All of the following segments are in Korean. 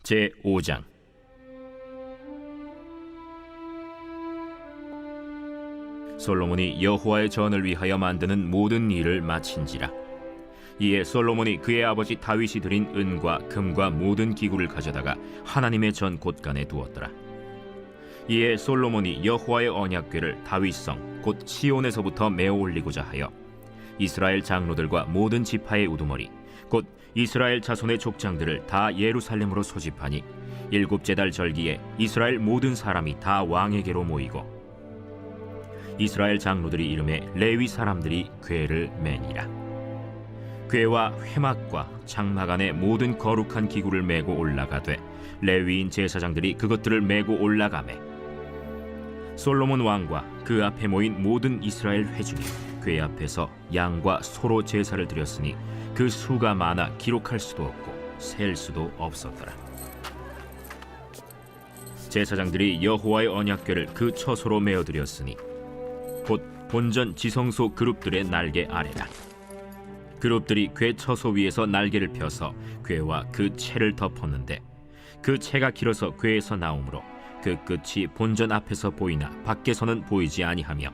제5장. 솔로몬이 여호와의 전을 위하여 만드는 모든 일을 마친지라. 이에 솔로몬이 그의 아버지 다윗이 드린 은과 금과 모든 기구를 가져다가 하나님의 전 곳간에 두었더라. 이에 솔로몬이 여호와의 언약궤를 다윗성 곧 시온에서부터 메어 올리고자 하여 이스라엘 장로들과 모든 지파의 우두머리 곧 이스라엘 자손의 족장들을 다 예루살렘으로 소집하니 일곱째 달 절기에 이스라엘 모든 사람이 다 왕에게로 모이고 이스라엘 장로들이 이름에 레위 사람들이 궤를 매니라. 궤와 회막과 장막 안에 모든 거룩한 기구를 메고 올라가되 레위인 제사장들이 그것들을 메고 올라가매 솔로몬 왕과 그 앞에 모인 모든 이스라엘 회중이 궤 앞에서 양과 소로 제사를 드렸으니 그 수가 많아 기록할 수도 없고 셀 수도 없었더라. 제사장들이 여호와의 언약궤를 그 처소로 메어 드렸으니 곧 본전 지성소 그룹들의 날개 아래라. 그룹들이 궤 처소 위에서 날개를 펴서 궤와 그 채를 덮었는데 그 채가 길어서 궤에서 나오므로 그 끝이 본전 앞에서 보이나 밖에서는 보이지 아니하며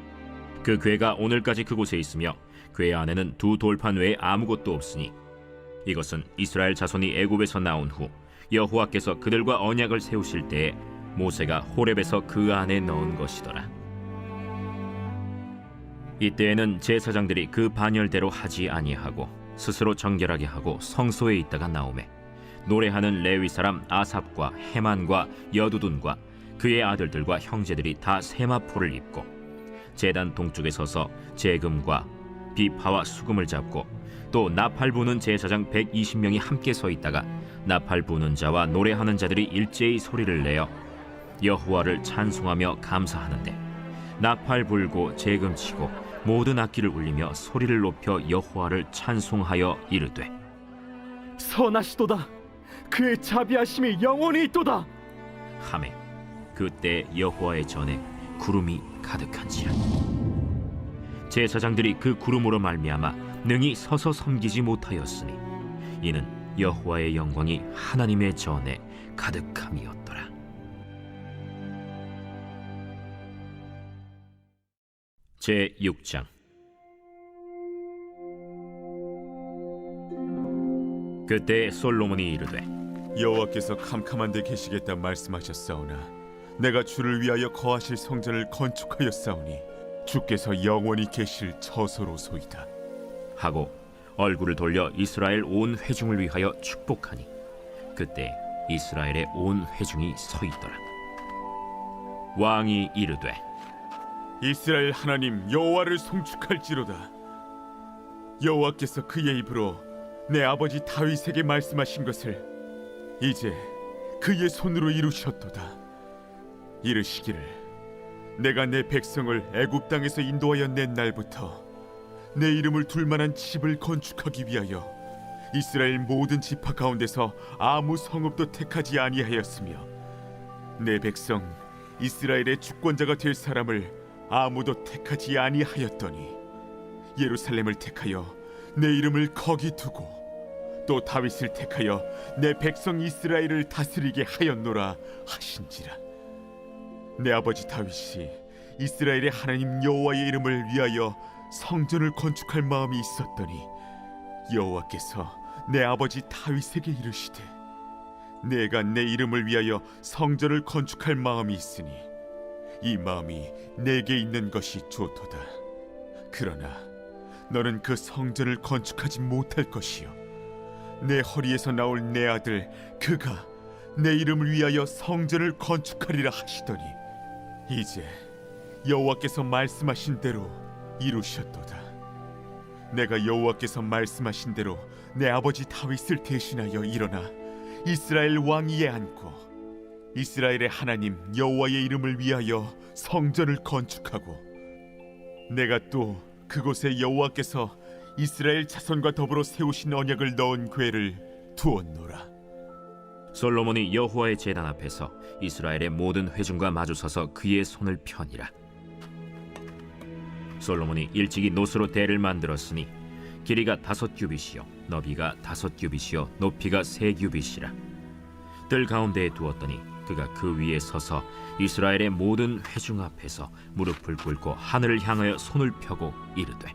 그 궤가 오늘까지 그곳에 있으며 궤 안에는 두 돌판 외에 아무것도 없으니 이것은 이스라엘 자손이 애굽에서 나온 후 여호와께서 그들과 언약을 세우실 때에 모세가 호렙에서 그 안에 넣은 것이더라. 이때에는 제사장들이 그 반열대로 하지 아니하고 스스로 정결하게 하고 성소에 있다가 나오매 노래하는 레위 사람 아삽과 헤만과 여두둔과 그의 아들들과 형제들이 다 세마포를 입고 제단 동쪽에 서서 제금과 비파와 수금을 잡고 또 나팔 부는 제사장 120명이 함께 서 있다가 나팔 부는 자와 노래하는 자들이 일제히 소리를 내어 여호와를 찬송하며 감사하는데 나팔 불고 제금 치고 모든 악기를 울리며 소리를 높여 여호와를 찬송하여 이르되 선하시도다. 그의 자비하심이 영원히 있도다 하매 그때 여호와의 전에 구름이 가득한지라. 제사장들이 그 구름으로 말미암아 능히 서서 섬기지 못하였으니 이는 여호와의 영광이 하나님의 전에 가득함이었더라. 제6장. 그때 솔로몬이 이르되 여호와께서 캄캄한 데 계시겠다 말씀하셨사오나 내가 주를 위하여 거하실 성전을 건축하였사오니 주께서 영원히 계실 처소로소이다 하고 얼굴을 돌려 이스라엘 온 회중을 위하여 축복하니 그때 이스라엘의 온 회중이 서 있더라. 왕이 이르되 이스라엘 하나님 여호와를 송축할지로다. 여호와께서 그의 입으로 내 아버지 다윗에게 말씀하신 것을 이제 그의 손으로 이루셨도다. 이르시기를 내가 내 백성을 애굽 땅에서 인도하여 낸 날부터 내 이름을 둘 만한 집을 건축하기 위하여 이스라엘 모든 지파 가운데서 아무 성읍도 택하지 아니하였으며 내 백성 이스라엘의 주권자가 될 사람을 아무도 택하지 아니하였더니 예루살렘을 택하여 내 이름을 거기 두고 또 다윗을 택하여 내 백성 이스라엘을 다스리게 하였노라 하신지라. 내 아버지 다윗이 이스라엘의 하나님 여호와의 이름을 위하여 성전을 건축할 마음이 있었더니 여호와께서 내 아버지 다윗에게 이르시되 내가 내 이름을 위하여 성전을 건축할 마음이 있으니 이 마음이 내게 있는 것이 좋도다. 그러나 너는 그 성전을 건축하지 못할 것이요 내 허리에서 나올 내 아들 그가 내 이름을 위하여 성전을 건축하리라 하시더니 이제 여호와께서 말씀하신 대로 이루셨도다. 내가 여호와께서 말씀하신 대로 내 아버지 다윗을 대신하여 일어나 이스라엘 왕위에 앉고 이스라엘의 하나님 여호와의 이름을 위하여 성전을 건축하고 내가 또 그곳에 여호와께서 이스라엘 자손과 더불어 세우신 언약을 넣은 궤를 두었노라. 솔로몬이 여호와의 제단 앞에서 이스라엘의 모든 회중과 마주서서 그의 손을 펴니라. 솔로몬이 일찍이 노스로 대를 만들었으니 길이가 5규빗이요 너비가 5규빗이요 높이가 3규빗이라. 뜰 가운데에 두었더니 그가 그 위에 서서 이스라엘의 모든 회중 앞에서 무릎을 꿇고 하늘을 향하여 손을 펴고 이르되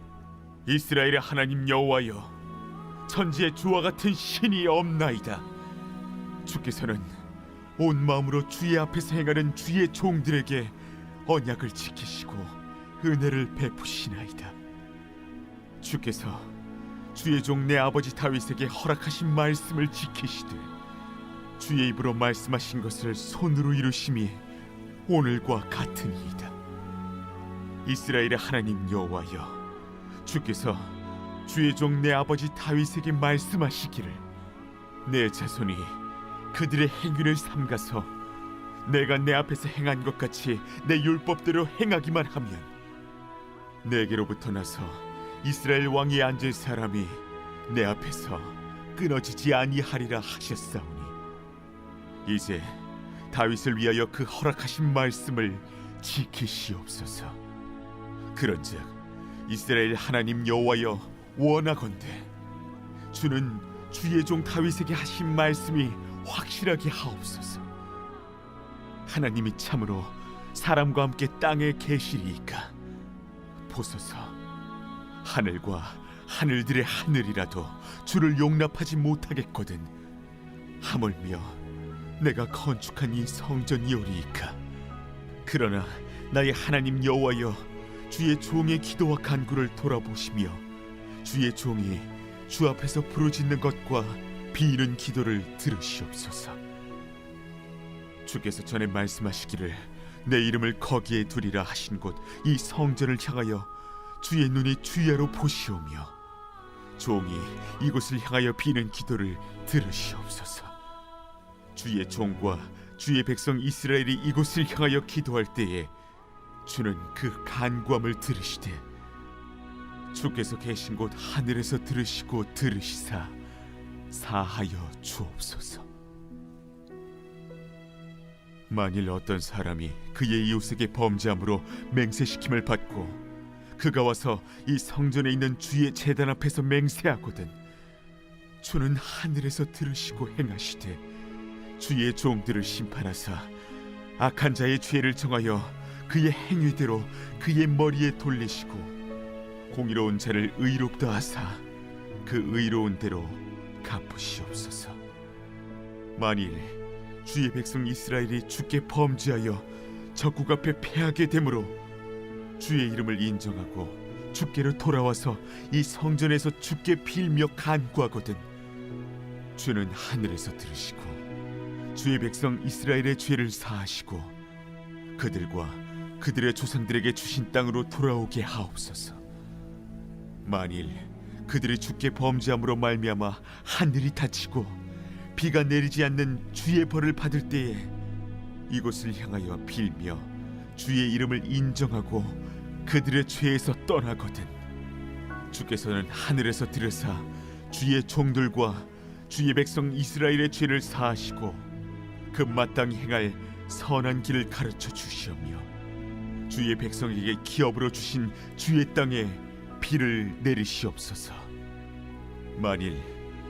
이스라엘의 하나님 여호와여, 천지에 주와 같은 신이 없나이다. 주께서는 온 마음으로 주의 앞에서 행하는 주의 종들에게 언약을 지키시고 은혜를 베푸시나이다. 주께서 주의 종 내 아버지 다윗에게 허락하신 말씀을 지키시되 주의 입으로 말씀하신 것을 손으로 이루심이 오늘과 같으니이다. 이스라엘의 하나님 여호와여, 주께서 주의 종 내 아버지 다윗에게 말씀하시기를 내 자손이 그들의 행위를 삼가서 내가 내 앞에서 행한 것 같이 내 율법대로 행하기만 하면 내게로부터 나서 이스라엘 왕위에 앉을 사람이 내 앞에서 끊어지지 아니하리라 하셨사오니 이제 다윗을 위하여 그 허락하신 말씀을 지키시옵소서. 그런즉 이스라엘 하나님 여호와여, 원하건대 주는 주의 종 다윗에게 하신 말씀이 확실하게 하옵소서. 하나님이 참으로 사람과 함께 땅에 계시리이까 보소서. 하늘과 하늘들의 하늘이라도 주를 용납하지 못하겠거든 하물며 내가 건축한 이 성전이오리이까. 그러나 나의 하나님 여호와여, 주의 종의 기도와 간구를 돌아보시며 주의 종이 주 앞에서 부르짖는 것과 비는 기도를 들으시옵소서. 주께서 전에 말씀하시기를 내 이름을 거기에 두리라 하신 곳 이 성전을 향하여 주의 눈이 주야로 보시오며 종이 이곳을 향하여 비는 기도를 들으시옵소서. 주의 종과 주의 백성 이스라엘이 이곳을 향하여 기도할 때에 주는 그 간구함을 들으시되 주께서 계신 곳 하늘에서 들으시고 들으시사 사하여 주옵소서. 만일 어떤 사람이 그의 이웃에게 범죄함으로 맹세시킴을 받고 그가 와서 이 성전에 있는 주의 제단 앞에서 맹세하거든 주는 하늘에서 들으시고 행하시되 주의 종들을 심판하사 악한 자의 죄를 정하여 그의 행위대로 그의 머리에 돌리시고 공의로운 자를 의롭다 하사 그 의로운 대로 갚으시옵소서. 만일 주의 백성 이스라엘이 주께 범죄하여 적국 앞에 패하게 되므로 주의 이름을 인정하고 주께로 돌아와서 이 성전에서 주께 빌며 간구하거든 주는 하늘에서 들으시고 주의 백성 이스라엘의 죄를 사하시고 그들과 그들의 조상들에게 주신 땅으로 돌아오게 하옵소서. 만일 그들이 주께 범죄함으로 말미암아 하늘이 닫히고 비가 내리지 않는 주의 벌을 받을 때에 이곳을 향하여 빌며 주의 이름을 인정하고 그들의 죄에서 떠나거든 주께서는 하늘에서 들으사 주의 종들과 주의 백성 이스라엘의 죄를 사하시고 그 마땅히 행할 선한 길을 가르쳐 주시오며 주의 백성에게 기업으로 주신 주의 땅에 비를 내리시옵소서. 만일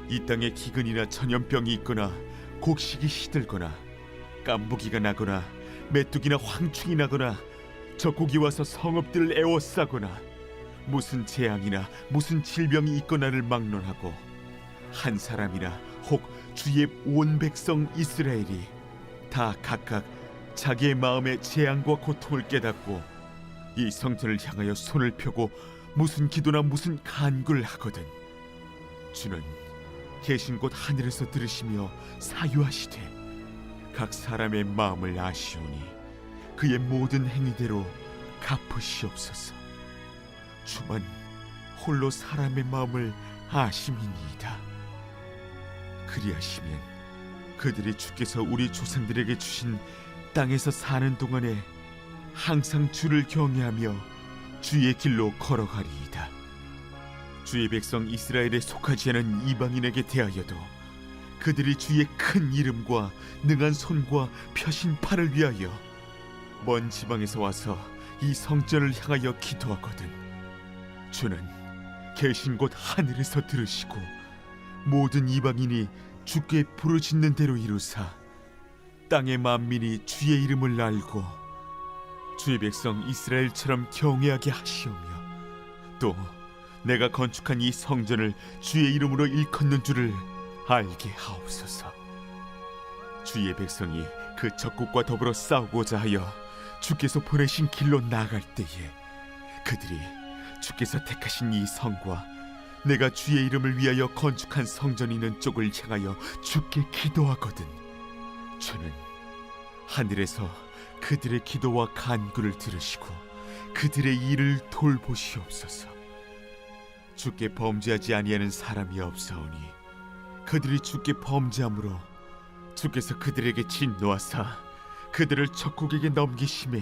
이 땅에 기근이나 전염병이 있거나 곡식이 시들거나 깐부기가 나거나 메뚜기나 황충이 나거나 적국이 와서 성읍들을 에워싸거나 무슨 재앙이나 무슨 질병이 있거나를 막론하고 한 사람이나 혹 주의 온 백성 이스라엘이 다 각각 자기의 마음의 재앙과 고통을 깨닫고 이 성전을 향하여 손을 펴고 무슨 기도나 무슨 간구를 하거든 주는 계신 곳 하늘에서 들으시며 사유하시되 각 사람의 마음을 아시오니 그의 모든 행위대로 갚으시옵소서. 주만 홀로 사람의 마음을 아심이니이다. 그리하시면 그들이 주께서 우리 조상들에게 주신 땅에서 사는 동안에 항상 주를 경외하며 주의 길로 걸어가리이다. 주의 백성 이스라엘에 속하지 않은 이방인에게 대하여도 그들이 주의 큰 이름과 능한 손과 펴신 팔을 위하여 먼 지방에서 와서 이 성전을 향하여 기도하거든 주는 계신 곳 하늘에서 들으시고 모든 이방인이 주께 부르짖는 대로 이루사 땅의 만민이 주의 이름을 알고 주의 백성 이스라엘처럼 경외하게 하시오며 또 내가 건축한 이 성전을 주의 이름으로 일컫는 줄을 알게 하옵소서. 주의 백성이 그 적국과 더불어 싸우고자 하여 주께서 보내신 길로 나아갈 때에 그들이 주께서 택하신 이 성과 내가 주의 이름을 위하여 건축한 성전이 있는 쪽을 향하여 주께 기도하거든 주는 하늘에서 그들의 기도와 간구를 들으시고 그들의 일을 돌보시옵소서. 주께 범죄하지 아니하는 사람이 없사오니 그들이 주께 범죄함으로 주께서 그들에게 진노하사 그들을 적국에게 넘기심에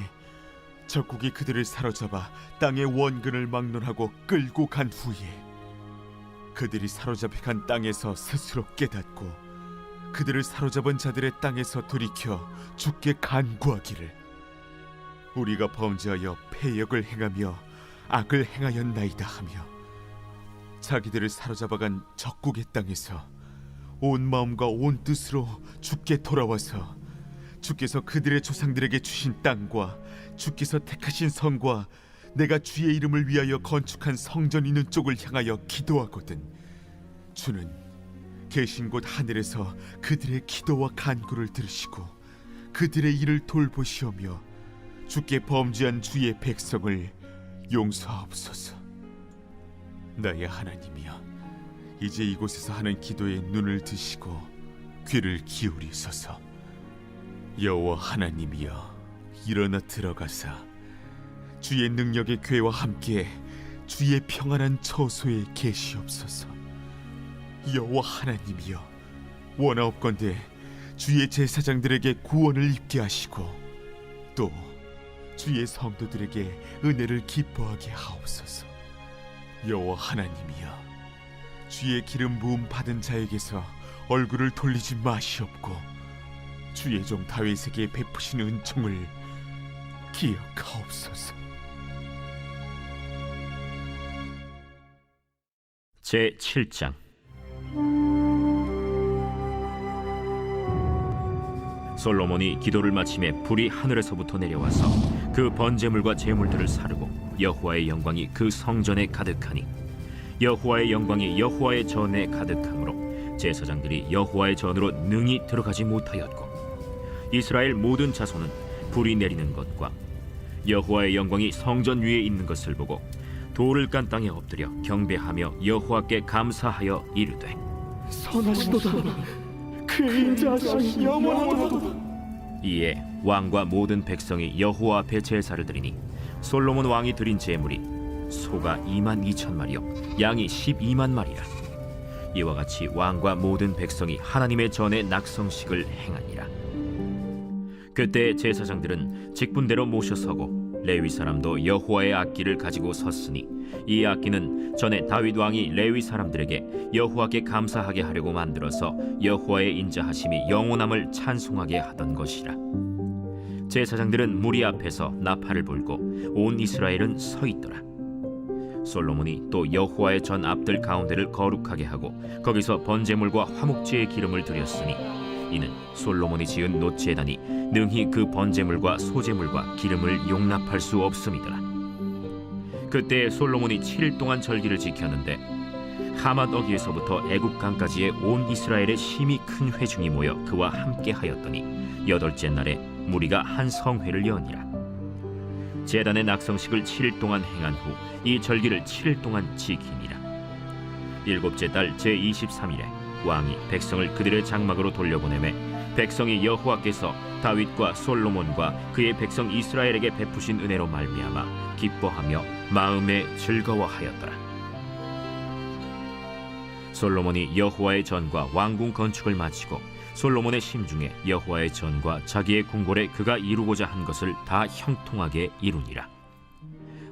적국이 그들을 사로잡아 땅의 원근을 막론하고 끌고 간 후에 그들이 사로잡혀 간 땅에서 스스로 깨닫고 그들을 사로잡은 자들의 땅에서 돌이켜 주께 간구하기를 우리가 범죄하여 패역을 행하며 악을 행하였나이다 하며 자기들을 사로잡아간 적국의 땅에서 온 마음과 온 뜻으로 주께 돌아와서 주께서 그들의 조상들에게 주신 땅과 주께서 택하신 성과 내가 주의 이름을 위하여 건축한 성전 있는 쪽을 향하여 기도하거든 주는 계신 곳 하늘에서 그들의 기도와 간구를 들으시고 그들의 일을 돌보시오며 주께 범죄한 주의 백성을 용서하옵소서. 나의 하나님이여 이제 이곳에서 하는 기도에 눈을 드시고 귀를 기울이소서. 여호와 하나님이여 일어나 들어가사 주의 능력의 궤와 함께 주의 평안한 처소에 계시옵소서. 여호와 하나님이여 원하옵건대 주의 제사장들에게 구원을 입게 하시고 또 주의 성도들에게 은혜를 기뻐하게 하옵소서. 여호와 하나님이여 주의 기름 부음 받은 자에게서 얼굴을 돌리지 마시옵고 주의 종 다윗에게 베푸신 은총을 기억하옵소서. 제 7장. 솔로몬이 기도를 마침에 불이 하늘에서부터 내려와서 그 번제물과 제물들을 사르고 여호와의 영광이 그 성전에 가득하니 여호와의 영광이 여호와의 전에 가득하므로 제사장들이 여호와의 전으로 능히 들어가지 못하였고 이스라엘 모든 자손은 불이 내리는 것과 여호와의 영광이 성전 위에 있는 것을 보고 돌을 깐 땅에 엎드려 경배하며 여호와께 감사하여 이르되 선하시도다. 그의 인자하심이 영원하도다. 이에 왕과 모든 백성이 여호와 앞에 제사를 드리니 솔로몬 왕이 드린 제물이 소가 22,000마리요 양이 12만 마리라. 이와 같이 왕과 모든 백성이 하나님의 전에 낙성식을 행하니라. 그때 제사장들은 직분대로 모셔서고 레위 사람도 여호와의 악기를 가지고 섰으니 이 악기는 전에 다윗 왕이 레위 사람들에게 여호와께 감사하게 하려고 만들어서 여호와의 인자하심이 영원함을 찬송하게 하던 것이라. 제사장들은 무리 앞에서 나팔을 불고 온 이스라엘은 서 있더라. 솔로몬이 또 여호와의 전 앞들 가운데를 거룩하게 하고 거기서 번제물과 화목제의 기름을 드렸으니 이는 솔로몬이 지은 놋제단이 능히 그 번제물과 소제물과 기름을 용납할 수 없음이더라. 그때 솔로몬이 7일 동안 절기를 지켰는데 하맛 어귀에서부터 애굽강까지의 온 이스라엘의 심히 큰 회중이 모여 그와 함께 하였더니 8째 날에 무리가 한 성회를 여니라. 제단의 낙성식을 7일 동안 행한 후 이 절기를 7일 동안 지키니라. 7째 달 제23일에 왕이 백성을 그들의 장막으로 돌려보내매 백성이 여호와께서 다윗과 솔로몬과 그의 백성 이스라엘에게 베푸신 은혜로 말미암아 기뻐하며 마음에 즐거워하였더라. 솔로몬이 여호와의 전과 왕궁 건축을 마치고 솔로몬의 심중에 여호와의 전과 자기의 궁궐에 그가 이루고자 한 것을 다 형통하게 이루니라.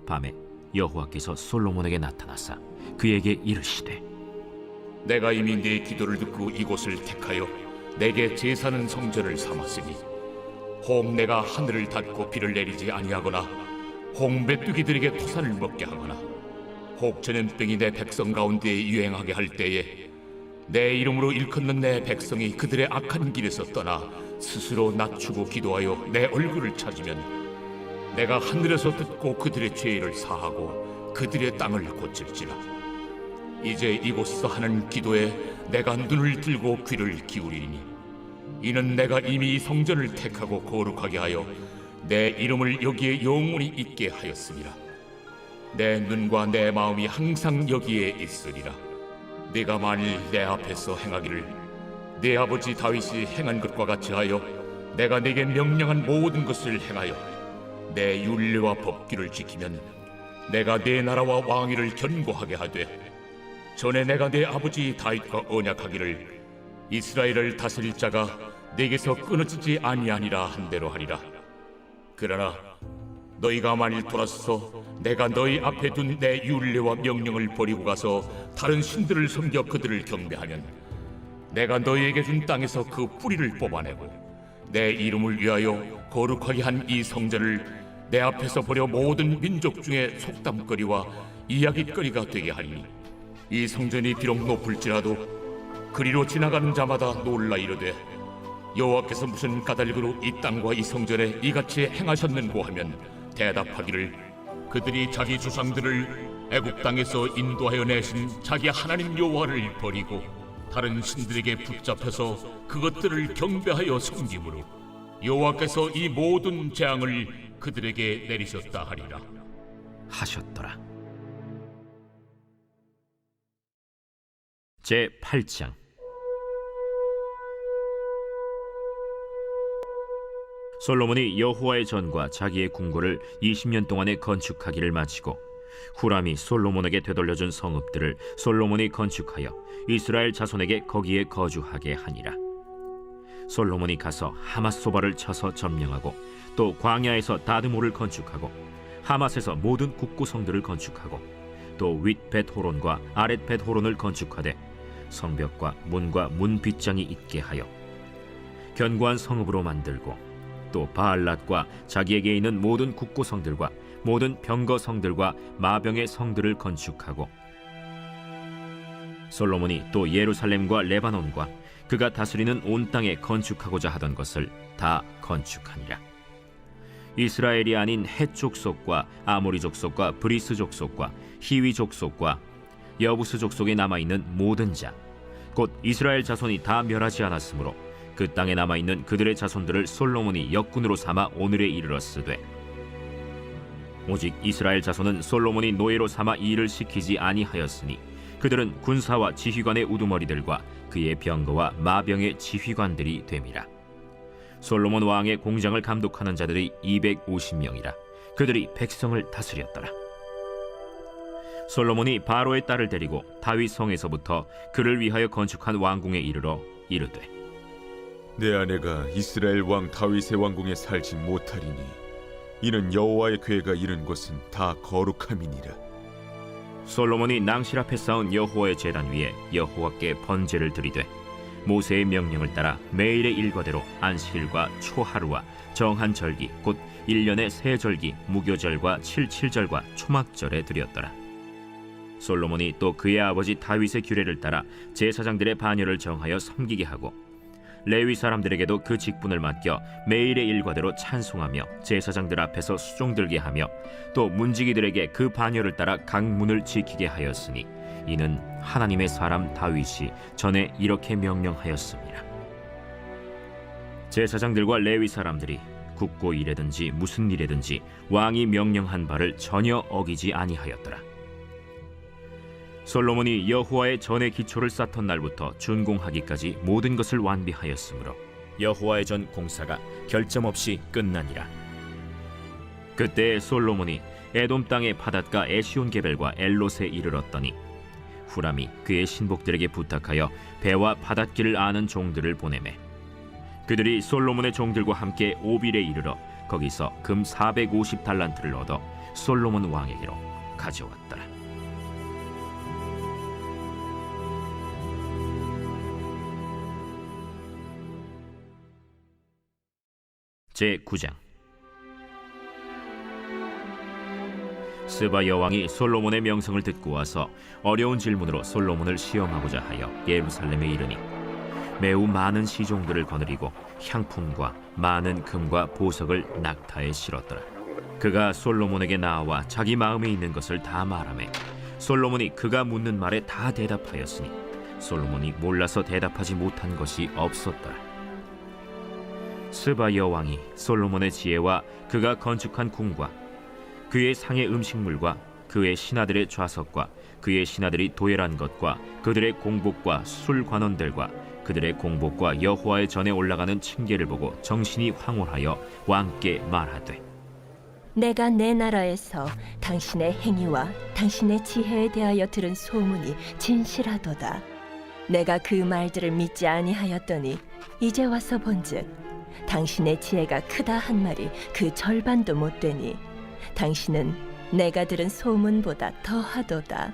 밤에 여호와께서 솔로몬에게 나타나사 그에게 이르시되 내가 이미 네 기도를 듣고 이곳을 택하여 내게 제사는 성전을 삼았으니 혹 내가 하늘을 닫고 비를 내리지 아니하거나 혹 메뚜기들에게 토산을 먹게 하거나 혹 전염병이 내 백성 가운데에 유행하게 할 때에 내 이름으로 일컫는 내 백성이 그들의 악한 길에서 떠나 스스로 낮추고 기도하여 내 얼굴을 찾으면 내가 하늘에서 듣고 그들의 죄를 사하고 그들의 땅을 고칠지라. 이제 이곳에서 하는 기도에 내가 눈을 들고 귀를 기울이니 이는 내가 이미 이 성전을 택하고 거룩하게 하여 내 이름을 여기에 영원히 있게 하였음이라. 내 눈과 내 마음이 항상 여기에 있으리라. 네가 만일 내 앞에서 행하기를 네 아버지 다윗이 행한 것과 같이 하여 내가 네게 명령한 모든 것을 행하여 내 율례와 법규를 지키면 내가 네 나라와 왕위를 견고하게 하되 전에 내가 네 아버지 다윗과 언약하기를 이스라엘을 다스릴 자가 네게서 끊어지지 아니하니라 한 대로 하리라. 그러나 너희가 만일 돌아서서 내가 너희 앞에 둔 내 율례와 명령을 버리고 가서 다른 신들을 섬겨 그들을 경배하면 내가 너희에게 준 땅에서 그 뿌리를 뽑아내고 내 이름을 위하여 거룩하게 한 이 성전을 내 앞에서 버려 모든 민족 중에 속담거리와 이야깃거리가 되게 하리니 이 성전이 비록 높을지라도 그리로 지나가는 자마다 놀라 이르되 여호와께서 무슨 까닭으로 이 땅과 이 성전에 이같이 행하셨는고 하면 대답하기를 그들이 자기 조상들을 애굽 땅에서 인도하여 내신 자기 하나님 여호와를 버리고 다른 신들에게 붙잡혀서 그것들을 경배하여 섬김으로 여호와께서 이 모든 재앙을 그들에게 내리셨다 하리라 하셨더라. 제 8장. 솔로몬이 여호와의 전과 자기의 궁궐을 20년 동안에 건축하기를 마치고 후람이 솔로몬에게 되돌려준 성읍들을 솔로몬이 건축하여 이스라엘 자손에게 거기에 거주하게 하니라. 솔로몬이 가서 하맛소바를 쳐서 점령하고 또 광야에서 다드모를 건축하고 하맛에서 모든 국구성들을 건축하고 또 윗 벳호론과 아랫 벳호론을 건축하되 성벽과 문과 문 빗장이 있게 하여 견고한 성읍으로 만들고 또 바알랏과 자기에게 있는 모든 국구성들과 모든 병거성들과 마병의 성들을 건축하고 솔로몬이 또 예루살렘과 레바논과 그가 다스리는 온 땅에 건축하고자 하던 것을 다 건축하니라. 이스라엘이 아닌 헷 족속과 아모리 족속과 브리스 족속과 히위 족속과 여부스 족속에 남아있는 모든 자 곧 이스라엘 자손이 다 멸하지 않았으므로 그 땅에 남아있는 그들의 자손들을 솔로몬이 역군으로 삼아 오늘에 이르렀으되 오직 이스라엘 자손은 솔로몬이 노예로 삼아 이 일을 시키지 아니하였으니 그들은 군사와 지휘관의 우두머리들과 그의 병거와 마병의 지휘관들이 됨이라. 솔로몬 왕의 공장을 감독하는 자들이 250명이라. 그들이 백성을 다스렸더라. 솔로몬이 바로의 딸을 데리고 다윗 성에서부터 그를 위하여 건축한 왕궁에 이르러 이르되 내 아내가 이스라엘 왕 다윗의 왕궁에 살지 못하리니 이는 여호와의 궤가 이른 곳은 다 거룩함이니라. 솔로몬이 낭실 앞에 쌓은 여호와의 제단 위에 여호와께 번제를 드리되 모세의 명령을 따라 매일의 일과대로 안식일과 초하루와 정한 절기 곧 1년의 세 절기 무교절과 칠칠절과 초막절에 드렸더라. 솔로몬이 또 그의 아버지 다윗의 규례를 따라 제사장들의 반열을 정하여 섬기게 하고 레위 사람들에게도 그 직분을 맡겨 매일의 일과대로 찬송하며 제사장들 앞에서 수종 들게 하며 또 문지기들에게 그 반열을 따라 각 문을 지키게 하였으니 이는 하나님의 사람 다윗이 전에 이렇게 명령하였습니다. 제사장들과 레위 사람들이 국고 일에든지 무슨 일에든지 왕이 명령한 바를 전혀 어기지 아니하였더라. 솔로몬이 여호와의 전의 기초를 쌓던 날부터 준공하기까지 모든 것을 완비하였으므로 여호와의 전 공사가 결점 없이 끝나니라. 그때 솔로몬이 에돔 땅의 바닷가 에시온게벨과 엘롯에 이르렀더니 후람이 그의 신복들에게 부탁하여 배와 바닷길을 아는 종들을 보내매 그들이 솔로몬의 종들과 함께 오빌에 이르러 거기서 금 450달란트를 얻어 솔로몬 왕에게로 가져왔더라. 제9장. 스바 여왕이 솔로몬의 명성을 듣고 와서 어려운 질문으로 솔로몬을 시험하고자 하여 예루살렘에 이르니 매우 많은 시종들을 거느리고 향품과 많은 금과 보석을 낙타에 실었더라. 그가 솔로몬에게 나와 자기 마음에 있는 것을 다 말하매 솔로몬이 그가 묻는 말에 다 대답하였으니 솔로몬이 몰라서 대답하지 못한 것이 없었더라. 스바 여왕이 솔로몬의 지혜와 그가 건축한 궁과 그의 상의 음식물과 그의 신하들의 좌석과 그의 신하들이 도열한 것과 그들의 공복과 술 관원들과 그들의 공복과 여호와의 전에 올라가는 층계를 보고 정신이 황홀하여 왕께 말하되, 내가 내 나라에서 당신의 행위와 당신의 지혜에 대하여 들은 소문이 진실하도다. 내가 그 말들을 믿지 아니하였더니 이제 와서 본즉 당신의 지혜가 크다 한 말이 그 절반도 못 되니 당신은 내가 들은 소문보다 더하도다.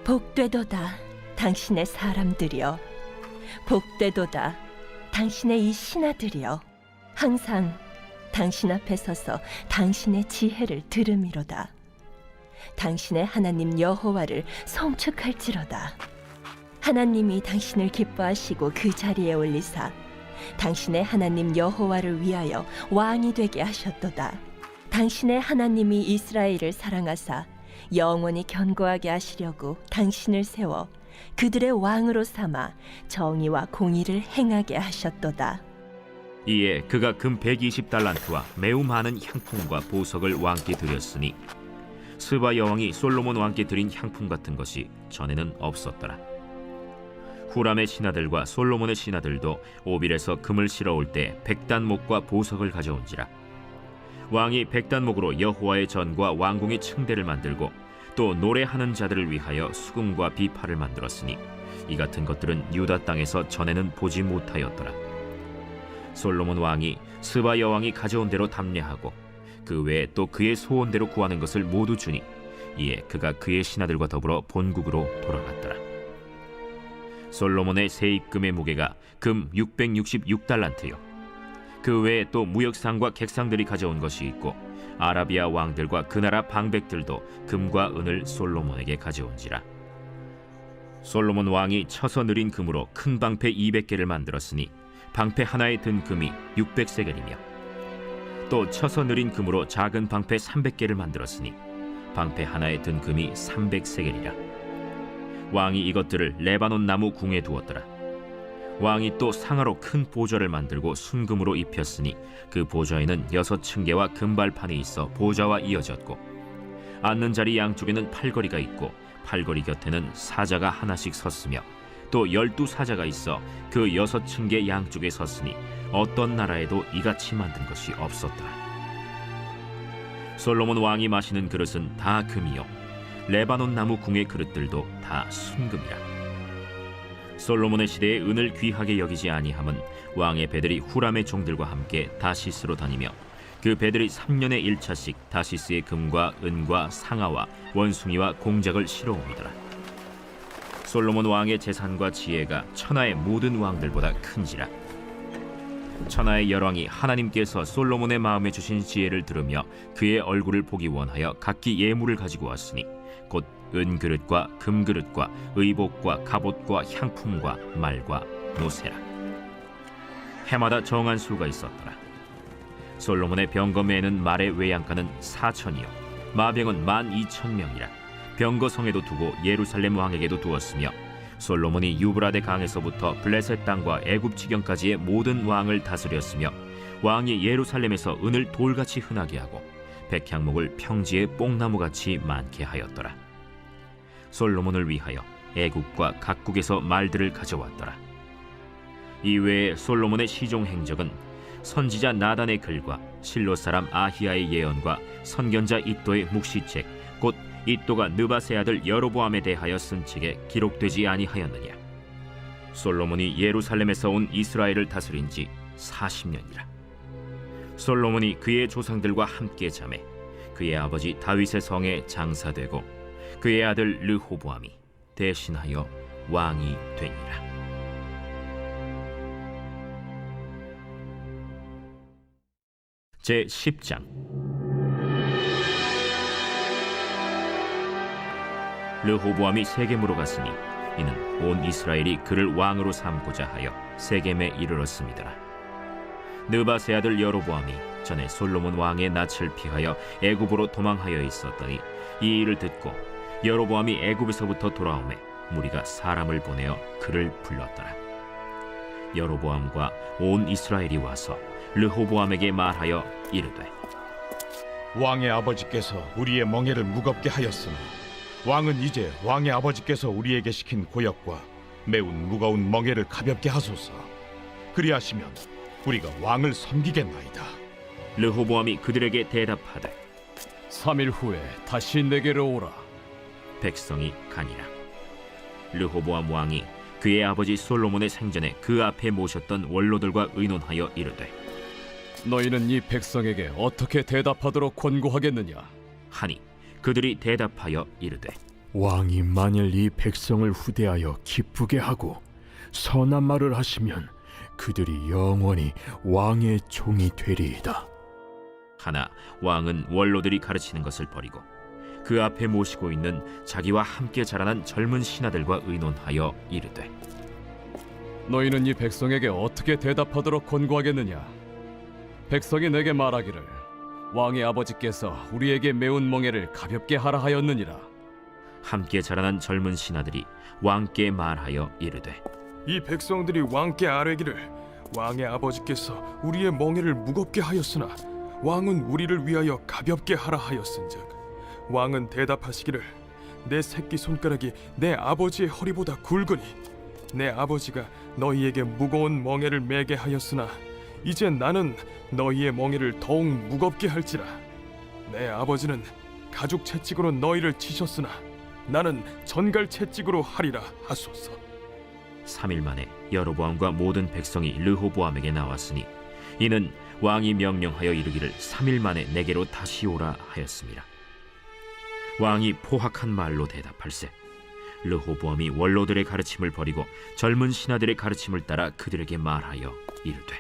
복되도다 당신의 사람들이여, 복되도다 당신의 이 신하들이여, 항상 당신 앞에 서서 당신의 지혜를 들음이로다. 당신의 하나님 여호와를 송축할지로다. 하나님이 당신을 기뻐하시고 그 자리에 올리사 당신의 하나님 여호와를 위하여 왕이 되게 하셨도다. 당신의 하나님이 이스라엘을 사랑하사 영원히 견고하게 하시려고 당신을 세워 그들의 왕으로 삼아 정의와 공의를 행하게 하셨도다. 이에 그가 금 120달란트와 매우 많은 향품과 보석을 왕께 드렸으니 스바 여왕이 솔로몬 왕께 드린 향품 같은 것이 전에는 없었더라. 후람의 신하들과 솔로몬의 신하들도 오빌에서 금을 실어올 때 백단목과 보석을 가져온지라. 왕이 백단목으로 여호와의 전과 왕궁의 층대를 만들고 또 노래하는 자들을 위하여 수금과 비파를 만들었으니 이 같은 것들은 유다 땅에서 전에는 보지 못하였더라. 솔로몬 왕이 스바 여왕이 가져온 대로 담례하고 그 외에 또 그의 소원대로 구하는 것을 모두 주니 이에 그가 그의 신하들과 더불어 본국으로 돌아갔더라. 솔로몬의 세입금의 무게가 금 666달란트요 그 외에 또 무역상과 객상들이 가져온 것이 있고 아라비아 왕들과 그 나라 방백들도 금과 은을 솔로몬에게 가져온지라. 솔로몬 왕이 쳐서 느린 금으로 큰 방패 200개를 만들었으니 방패 하나에 든 금이 600세겔이며 또 쳐서 느린 금으로 작은 방패 300개를 만들었으니 방패 하나에 든 금이 300세겔이라. 왕이 이것들을 레바논 나무 궁에 두었더라. 왕이 또 상하로 큰 보좌를 만들고 순금으로 입혔으니 그 보좌에는 6층계와 금발판이 있어 보좌와 이어졌고 앉는 자리 양쪽에는 팔걸이가 있고 팔걸이 곁에는 사자가 하나씩 섰으며 또 12사자가 있어 그 6층계 양쪽에 섰으니 어떤 나라에도 이같이 만든 것이 없었더라. 솔로몬 왕이 마시는 그릇은 다 금이요 레바논 나무 궁의 그릇들도 다 순금이라. 솔로몬의 시대에 은을 귀하게 여기지 아니함은 왕의 배들이 후람의 종들과 함께 다시스로 다니며 그 배들이 3년에 1차씩 다시스의 금과 은과 상아와 원숭이와 공작을 실어옵니더라. 솔로몬 왕의 재산과 지혜가 천하의 모든 왕들보다 큰지라. 천하의 열왕이 하나님께서 솔로몬의 마음에 주신 지혜를 들으며 그의 얼굴을 보기 원하여 각기 예물을 가지고 왔으니 곧 은그릇과 금그릇과 의복과 갑옷과 향품과 말과 노새라. 해마다 정한 수가 있었더라. 솔로몬의 병거매에는 말의 외양간은 4천이요 마병은 12,000명이라. 병거성에도 두고 예루살렘 왕에게도 두었으며 솔로몬이 유브라데 강에서부터 블레셋 땅과 애굽 지경까지의 모든 왕을 다스렸으며 왕이 예루살렘에서 은을 돌같이 흔하게 하고 백향목을 평지에 뽕나무같이 많게 하였더라. 솔로몬을 위하여 애국과 각국에서 말들을 가져왔더라. 이외에 솔로몬의 시종 행적은 선지자 나단의 글과 실로 사람 아히야의 예언과 선견자 이도의 묵시책 곧 이도가 느바세 아들 여로보암에 대하여 쓴 책에 기록되지 아니하였느냐. 솔로몬이 예루살렘에서 온 이스라엘을 다스린 지 40년이라. 솔로몬이 그의 조상들과 함께 자매 그의 아버지 다윗의 성에 장사되고 그의 아들 르호보암이 대신하여 왕이 되니라. 제 10장. 르호보암이 세겜으로 갔으니 이는 온 이스라엘이 그를 왕으로 삼고자 하여 세겜에 이르렀음이더라. 느밧의 아들 여로보암이 전에 솔로몬 왕의 낯을 피하여 애굽으로 도망하여 있었더니 이 일을 듣고 여로보암이 애굽에서부터 돌아오매 무리가 사람을 보내어 그를 불렀더라. 여로보암과 온 이스라엘이 와서 르호보암에게 말하여 이르되 왕의 아버지께서 우리의 멍에를 무겁게 하였으나 왕은 이제 왕의 아버지께서 우리에게 시킨 고역과 매운 무거운 멍에를 가볍게 하소서. 그리하시면 우리가 왕을 섬기겠나이다. 르호보암이 그들에게 대답하되 3일 후에 다시 내게로 오라. 백성이 가니라. 르호보암 왕이 그의 아버지 솔로몬의 생전에 그 앞에 모셨던 원로들과 의논하여 이르되 너희는 이 백성에게 어떻게 대답하도록 권고하겠느냐? 하니 그들이 대답하여 이르되 왕이 만일 이 백성을 후대하여 기쁘게 하고 선한 말을 하시면 그들이 영원히 왕의 종이 되리이다. 하나 왕은 원로들이 가르치는 것을 버리고 그 앞에 모시고 있는 자기와 함께 자라난 젊은 신하들과 의논하여 이르되 너희는 이 백성에게 어떻게 대답하도록 권고하겠느냐? 백성이 내게 말하기를 왕의 아버지께서 우리에게 매운 멍에를 가볍게 하라 하였느니라. 함께 자라난 젊은 신하들이 왕께 말하여 이르되 이 백성들이 왕께 아뢰기를 왕의 아버지께서 우리의 멍에를 무겁게 하였으나 왕은 우리를 위하여 가볍게 하라 하였은즉 왕은 대답하시기를 내 새끼 손가락이 내 아버지의 허리보다 굵으니 내 아버지가 너희에게 무거운 멍에를 매게 하였으나 이제 나는 너희의 멍에를 더욱 무겁게 할지라. 내 아버지는 가죽 채찍으로 너희를 치셨으나 나는 전갈 채찍으로 하리라 하소서. 3일 만에 여로보암과 모든 백성이 르호보암에게 나왔으니 이는 왕이 명령하여 이르기를 3일 만에 내게로 다시 오라 하였습니다. 왕이 포악한 말로 대답할세 르호보암이 원로들의 가르침을 버리고 젊은 신하들의 가르침을 따라 그들에게 말하여 이르되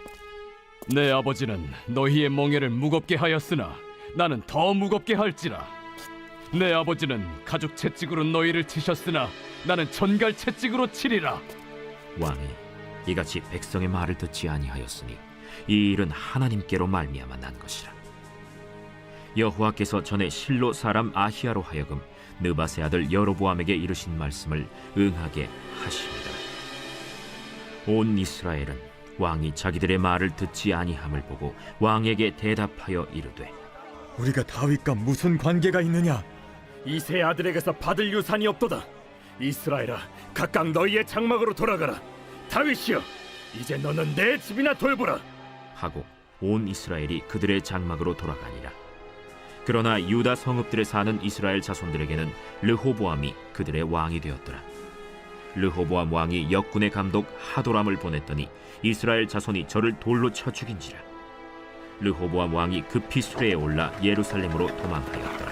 내 아버지는 너희의 멍에를 무겁게 하였으나 나는 더 무겁게 할지라. 내 아버지는 가죽 채찍으로 너희를 치셨으나 나는 전갈 채찍으로 치리라. 왕이 이같이 백성의 말을 듣지 아니하였으니 이 일은 하나님께로 말미암아 난 것이라. 여호와께서 전에 실로 사람 아히야로 하여금 느밧의 아들 여로보암에게 이르신 말씀을 응하게 하십니다. 온 이스라엘은 왕이 자기들의 말을 듣지 아니함을 보고 왕에게 대답하여 이르되 우리가 다윗과 무슨 관계가 있느냐? 이 세 아들에게서 받을 유산이 없도다. 이스라엘아, 각각 너희의 장막으로 돌아가라. 다윗이여, 이제 너는 내 집이나 돌보라. 하고 온 이스라엘이 그들의 장막으로 돌아가니라. 그러나 유다 성읍들에 사는 이스라엘 자손들에게는 르호보암이 그들의 왕이 되었더라. 르호보암 왕이 역군의 감독 하도람을 보냈더니 이스라엘 자손이 저를 돌로 쳐 죽인지라. 르호보암 왕이 급히 수레에 올라 예루살렘으로 도망하였더라.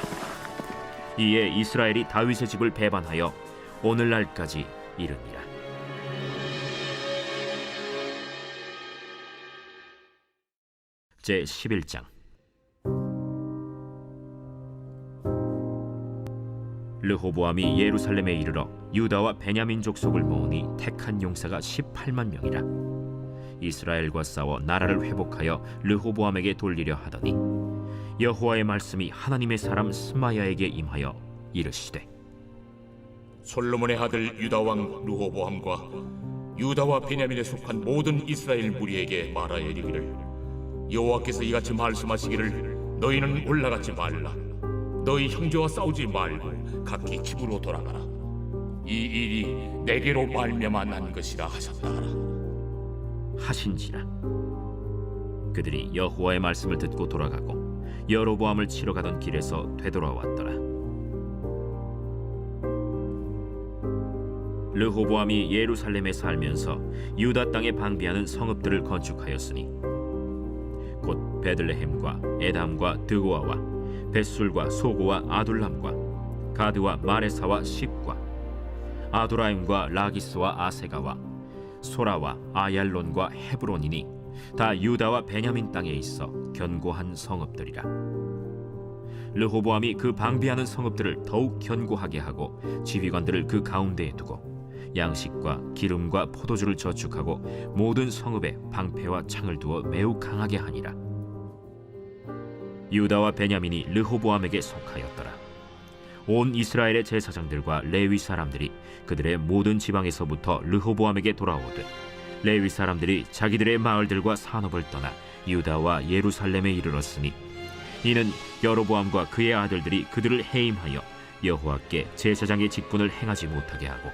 이에 이스라엘이 다윗의 집을 배반하여 오늘날까지 이르니라. 제 11장. 르호보암이 예루살렘에 이르러 유다와 베냐민 족속을 모으니 택한 용사가 18만 명이라. 이스라엘과 싸워 나라를 회복하여 르호보암에게 돌리려 하더니 여호와의 말씀이 하나님의 사람 스마야에게 임하여 이르시되 솔로몬의 아들 유다 왕 르호보암과 유다와 베냐민에 속한 모든 이스라엘 무리에게 말하여 이르기를 여호와께서 이같이 말씀하시기를 너희는 올라가지 말라. 너희 형제와 싸우지 말고 각기 집으로 돌아가라. 이 일이 내게로 말미암아 난 것이라 하셨다 하라. 하신지라. 그들이 여호와의 말씀을 듣고 돌아가고 여로보암을 치러 가던 길에서 되돌아왔더라. 르호보암이 예루살렘에 살면서 유다 땅에 방비하는 성읍들을 건축하였으니 곧 베들레헴과 에담과 드고아와 벳술과 소고와 아둘람과 가드와 마레사와 십과 아도라임과 라기스와 아세가와 소라와 아얄론과 헤브론이니 다 유다와 베냐민 땅에 있어 견고한 성읍들이라. 르호보암이 그 방비하는 성읍들을 더욱 견고하게 하고 지휘관들을 그 가운데에 두고 양식과 기름과 포도주를 저축하고 모든 성읍에 방패와 창을 두어 매우 강하게 하니라. 유다와 베냐민이 르호보암에게 속하였더라. 온 이스라엘의 제사장들과 레위 사람들이 그들의 모든 지방에서부터 르호보암에게 돌아오듯 레위 사람들이 자기들의 마을들과 산업을 떠나 유다와 예루살렘에 이르렀으니 이는 여로보암과 그의 아들들이 그들을 해임하여 여호와께 제사장의 직분을 행하지 못하게 하고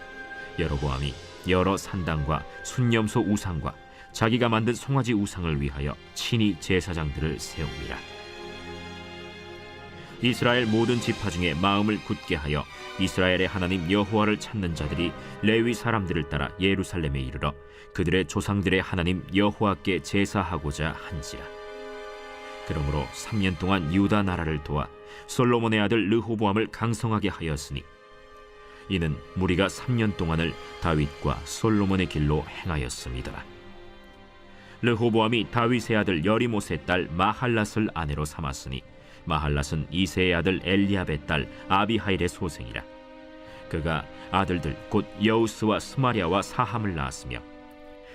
여로보암이 여러 산당과 순념소 우상과 자기가 만든 송아지 우상을 위하여 친히 제사장들을 세웁니다. 이스라엘 모든 지파 중에 마음을 굳게 하여 이스라엘의 하나님 여호와를 찾는 자들이 레위 사람들을 따라 예루살렘에 이르러 그들의 조상들의 하나님 여호와께 제사하고자 한지라. 그러므로 3년 동안 유다 나라를 도와 솔로몬의 아들 르호보암을 강성하게 하였으니 이는 무리가 3년 동안을 다윗과 솔로몬의 길로 행하였습니다. 르호보암이 다윗의 아들 여리못의 딸 마할랏을 아내로 삼았으니 마할랏은 이새의 아들 엘리압의 딸 아비하일의 소생이라. 그가 아들들 곧 여우스와 스마리아와 사함을 낳았으며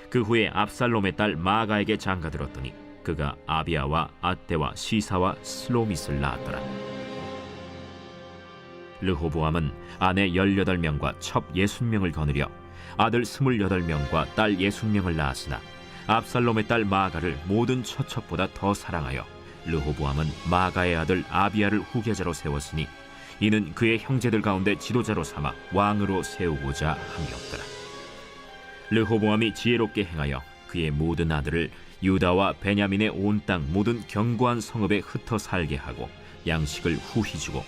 그 후에 압살롬의 딸 마아가에게 장가들었더니 그가 아비아와 아떼와 시사와 슬로밋을 낳았더라. 르호보암은 아내 18명과 첩 60명을 거느려 아들 28명과 딸 60명을 낳았으나 압살롬의 딸 마아가를 모든 처첩보다 더 사랑하여 르호보암은 마아가의 아들 아비아를 후계자로 세웠으니 이는 그의 형제들 가운데 지도자로 삼아 왕으로 세우고자 함이었더라. 르호보암이 지혜롭게 행하여 그의 모든 아들을 유다와 베냐민의 온 땅 모든 견고한 성읍에 흩어 살게 하고 양식을 후히 주고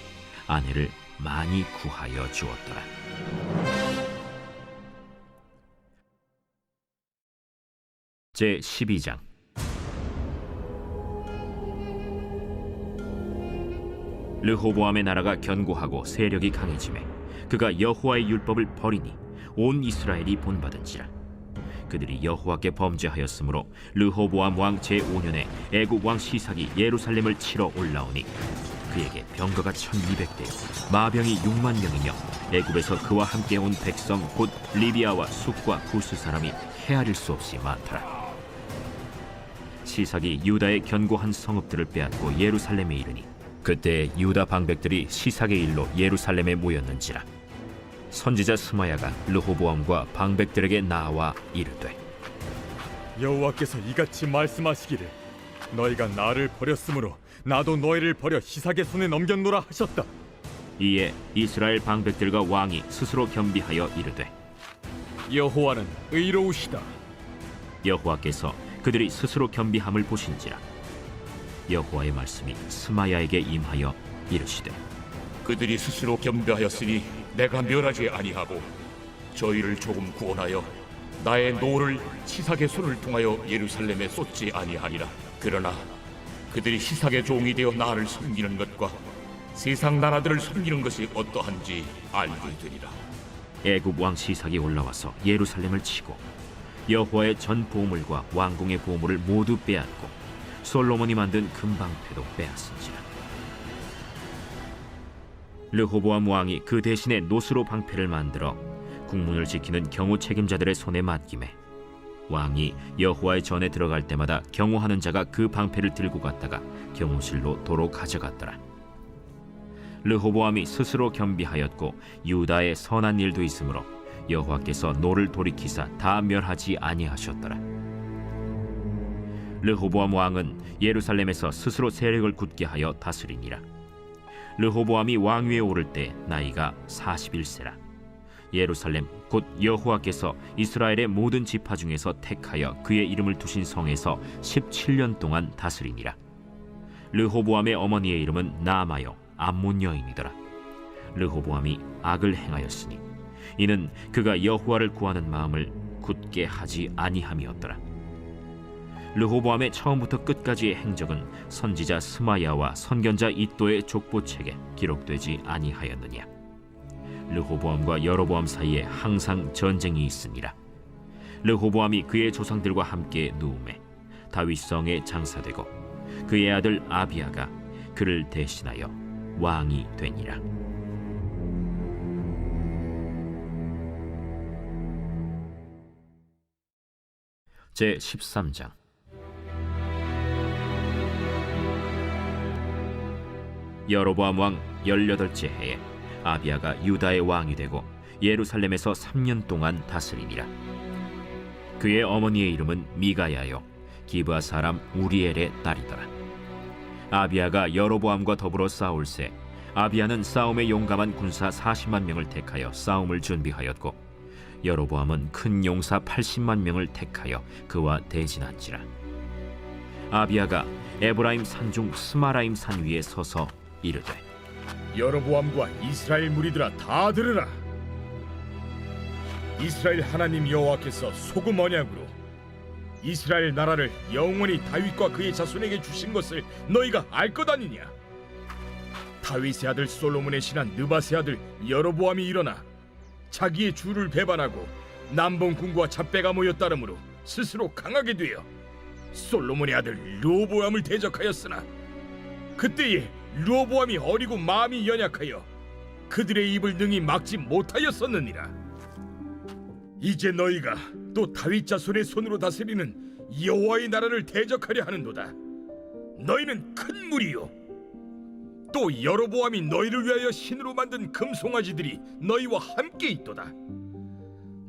아내를 많이 구하여 주었더라. 제 12장. 르호보암의 나라가 견고하고 세력이 강해지매 그가 여호와의 율법을 버리니 온 이스라엘이 본받은지라. 그들이 여호와께 범죄하였으므로 르호보암 왕 제5년에 애굽 왕 시삭이 예루살렘을 치러 올라오니 그에게 병거가 1200대요 마병이 6만 명이며 애굽에서 그와 함께 온 백성 곧 리비아와 숫과 구스 사람이 헤아릴 수 없이 많더라. 시삭이 유다의 견고한 성읍들을 빼앗고 예루살렘에 이르니 그때 유다 방백들이 시삭의 일로 예루살렘에 모였는지라. 선지자 스마야가 르호보암과 방백들에게 나와 이르되 여호와께서 이같이 말씀하시기를 너희가 나를 버렸으므로 나도 너희를 버려 시삭의 손에 넘겼노라 하셨다. 이에 이스라엘 방백들과 왕이 스스로 겸비하여 이르되 여호와는 의로우시다. 여호와께서 그들이 스스로 겸비함을 보신지라. 여호와의 말씀이 스마야에게 임하여 이르시되 그들이 스스로 겸비하였으니 내가 멸하지 아니하고 저희를 조금 구원하여 나의 노를 시삭의 손을 통하여 예루살렘에 쏟지 아니하리라. 그러나 그들이 시삭의 종이 되어 나를 섬기는 것과 세상 나라들을 섬기는 것이 어떠한지 알게 되리라. 애굽 왕 시삭이 올라와서 예루살렘을 치고 여호와의 전 보물과 왕궁의 보물을 모두 빼앗고 솔로몬이 만든 금방패도 빼앗은지라. 르호보암 왕이 그 대신에 노스로 방패를 만들어 국문을 지키는 경호 책임자들의 손에 맡기매 왕이 여호와의 전에 들어갈 때마다 경호하는 자가 그 방패를 들고 갔다가 경호실로 도로 가져갔더라. 르호보암이 스스로 겸비하였고 유다의 선한 일도 있으므로 여호와께서 노를 돌이키사 다 멸하지 아니하셨더라. 르호보암 왕은 예루살렘에서 스스로 세력을 굳게 하여 다스리니라. 르호보암이 왕위에 오를 때 나이가 41세라. 예루살렘 곧 여호와께서 이스라엘의 모든 지파 중에서 택하여 그의 이름을 두신 성에서 17년 동안 다스리니라. 르호보암의 어머니의 이름은 나아마요 암몬 여인이더라. 르호보암이 악을 행하였으니 이는 그가 여호와를 구하는 마음을 굳게 하지 아니함이었더라. 르호보암의 처음부터 끝까지의 행적은 선지자 스마야와 선견자 이도의 족보책에 기록되지 아니하였느냐. 르호보암과 여로보암 사이에 항상 전쟁이 있으니라. 르호보암이 그의 조상들과 함께 누움에 다윗성에 장사되고 그의 아들 아비아가 그를 대신하여 왕이 되니라. 제 13장. 여로보암 왕 18째 해에 아비야가 유다의 왕이 되고 예루살렘에서 3년 동안 다스리니라. 그의 어머니의 이름은 미가야요 기브아 사람 우리엘의 딸이더라. 아비야가 여로보암과 더불어 싸울새 아비야는 싸움에 용감한 군사 40만 명을 택하여 싸움을 준비하였고 여로보암은 큰 용사 80만 명을 택하여 그와 대진한지라. 아비야가 에브라임 산중 스마라임 산 위에 서서 이르되 여로보암과 이스라엘 무리들아 다 들으라. 이스라엘 하나님 여호와께서 소금 언약으로 이스라엘 나라를 영원히 다윗과 그의 자손에게 주신 것을 너희가 알 것 아니냐? 다윗의 아들 솔로몬의 신한 느밧의 아들 여로보암이 일어나 자기의 주를 배반하고 남본 군과 잡배가 모여 따름으로 스스로 강하게 되어 솔로몬의 아들 르호보암을 대적하였으나 그때에 르호보암이 어리고 마음이 연약하여 그들의 입을 능히 막지 못하였었느니라. 이제 너희가 또 다윗 자손의 손으로 다스리는 여호와의 나라를 대적하려 하는도다. 너희는 큰 무리요, 또 여로보암이 너희를 위하여 신으로 만든 금송아지들이 너희와 함께 있도다.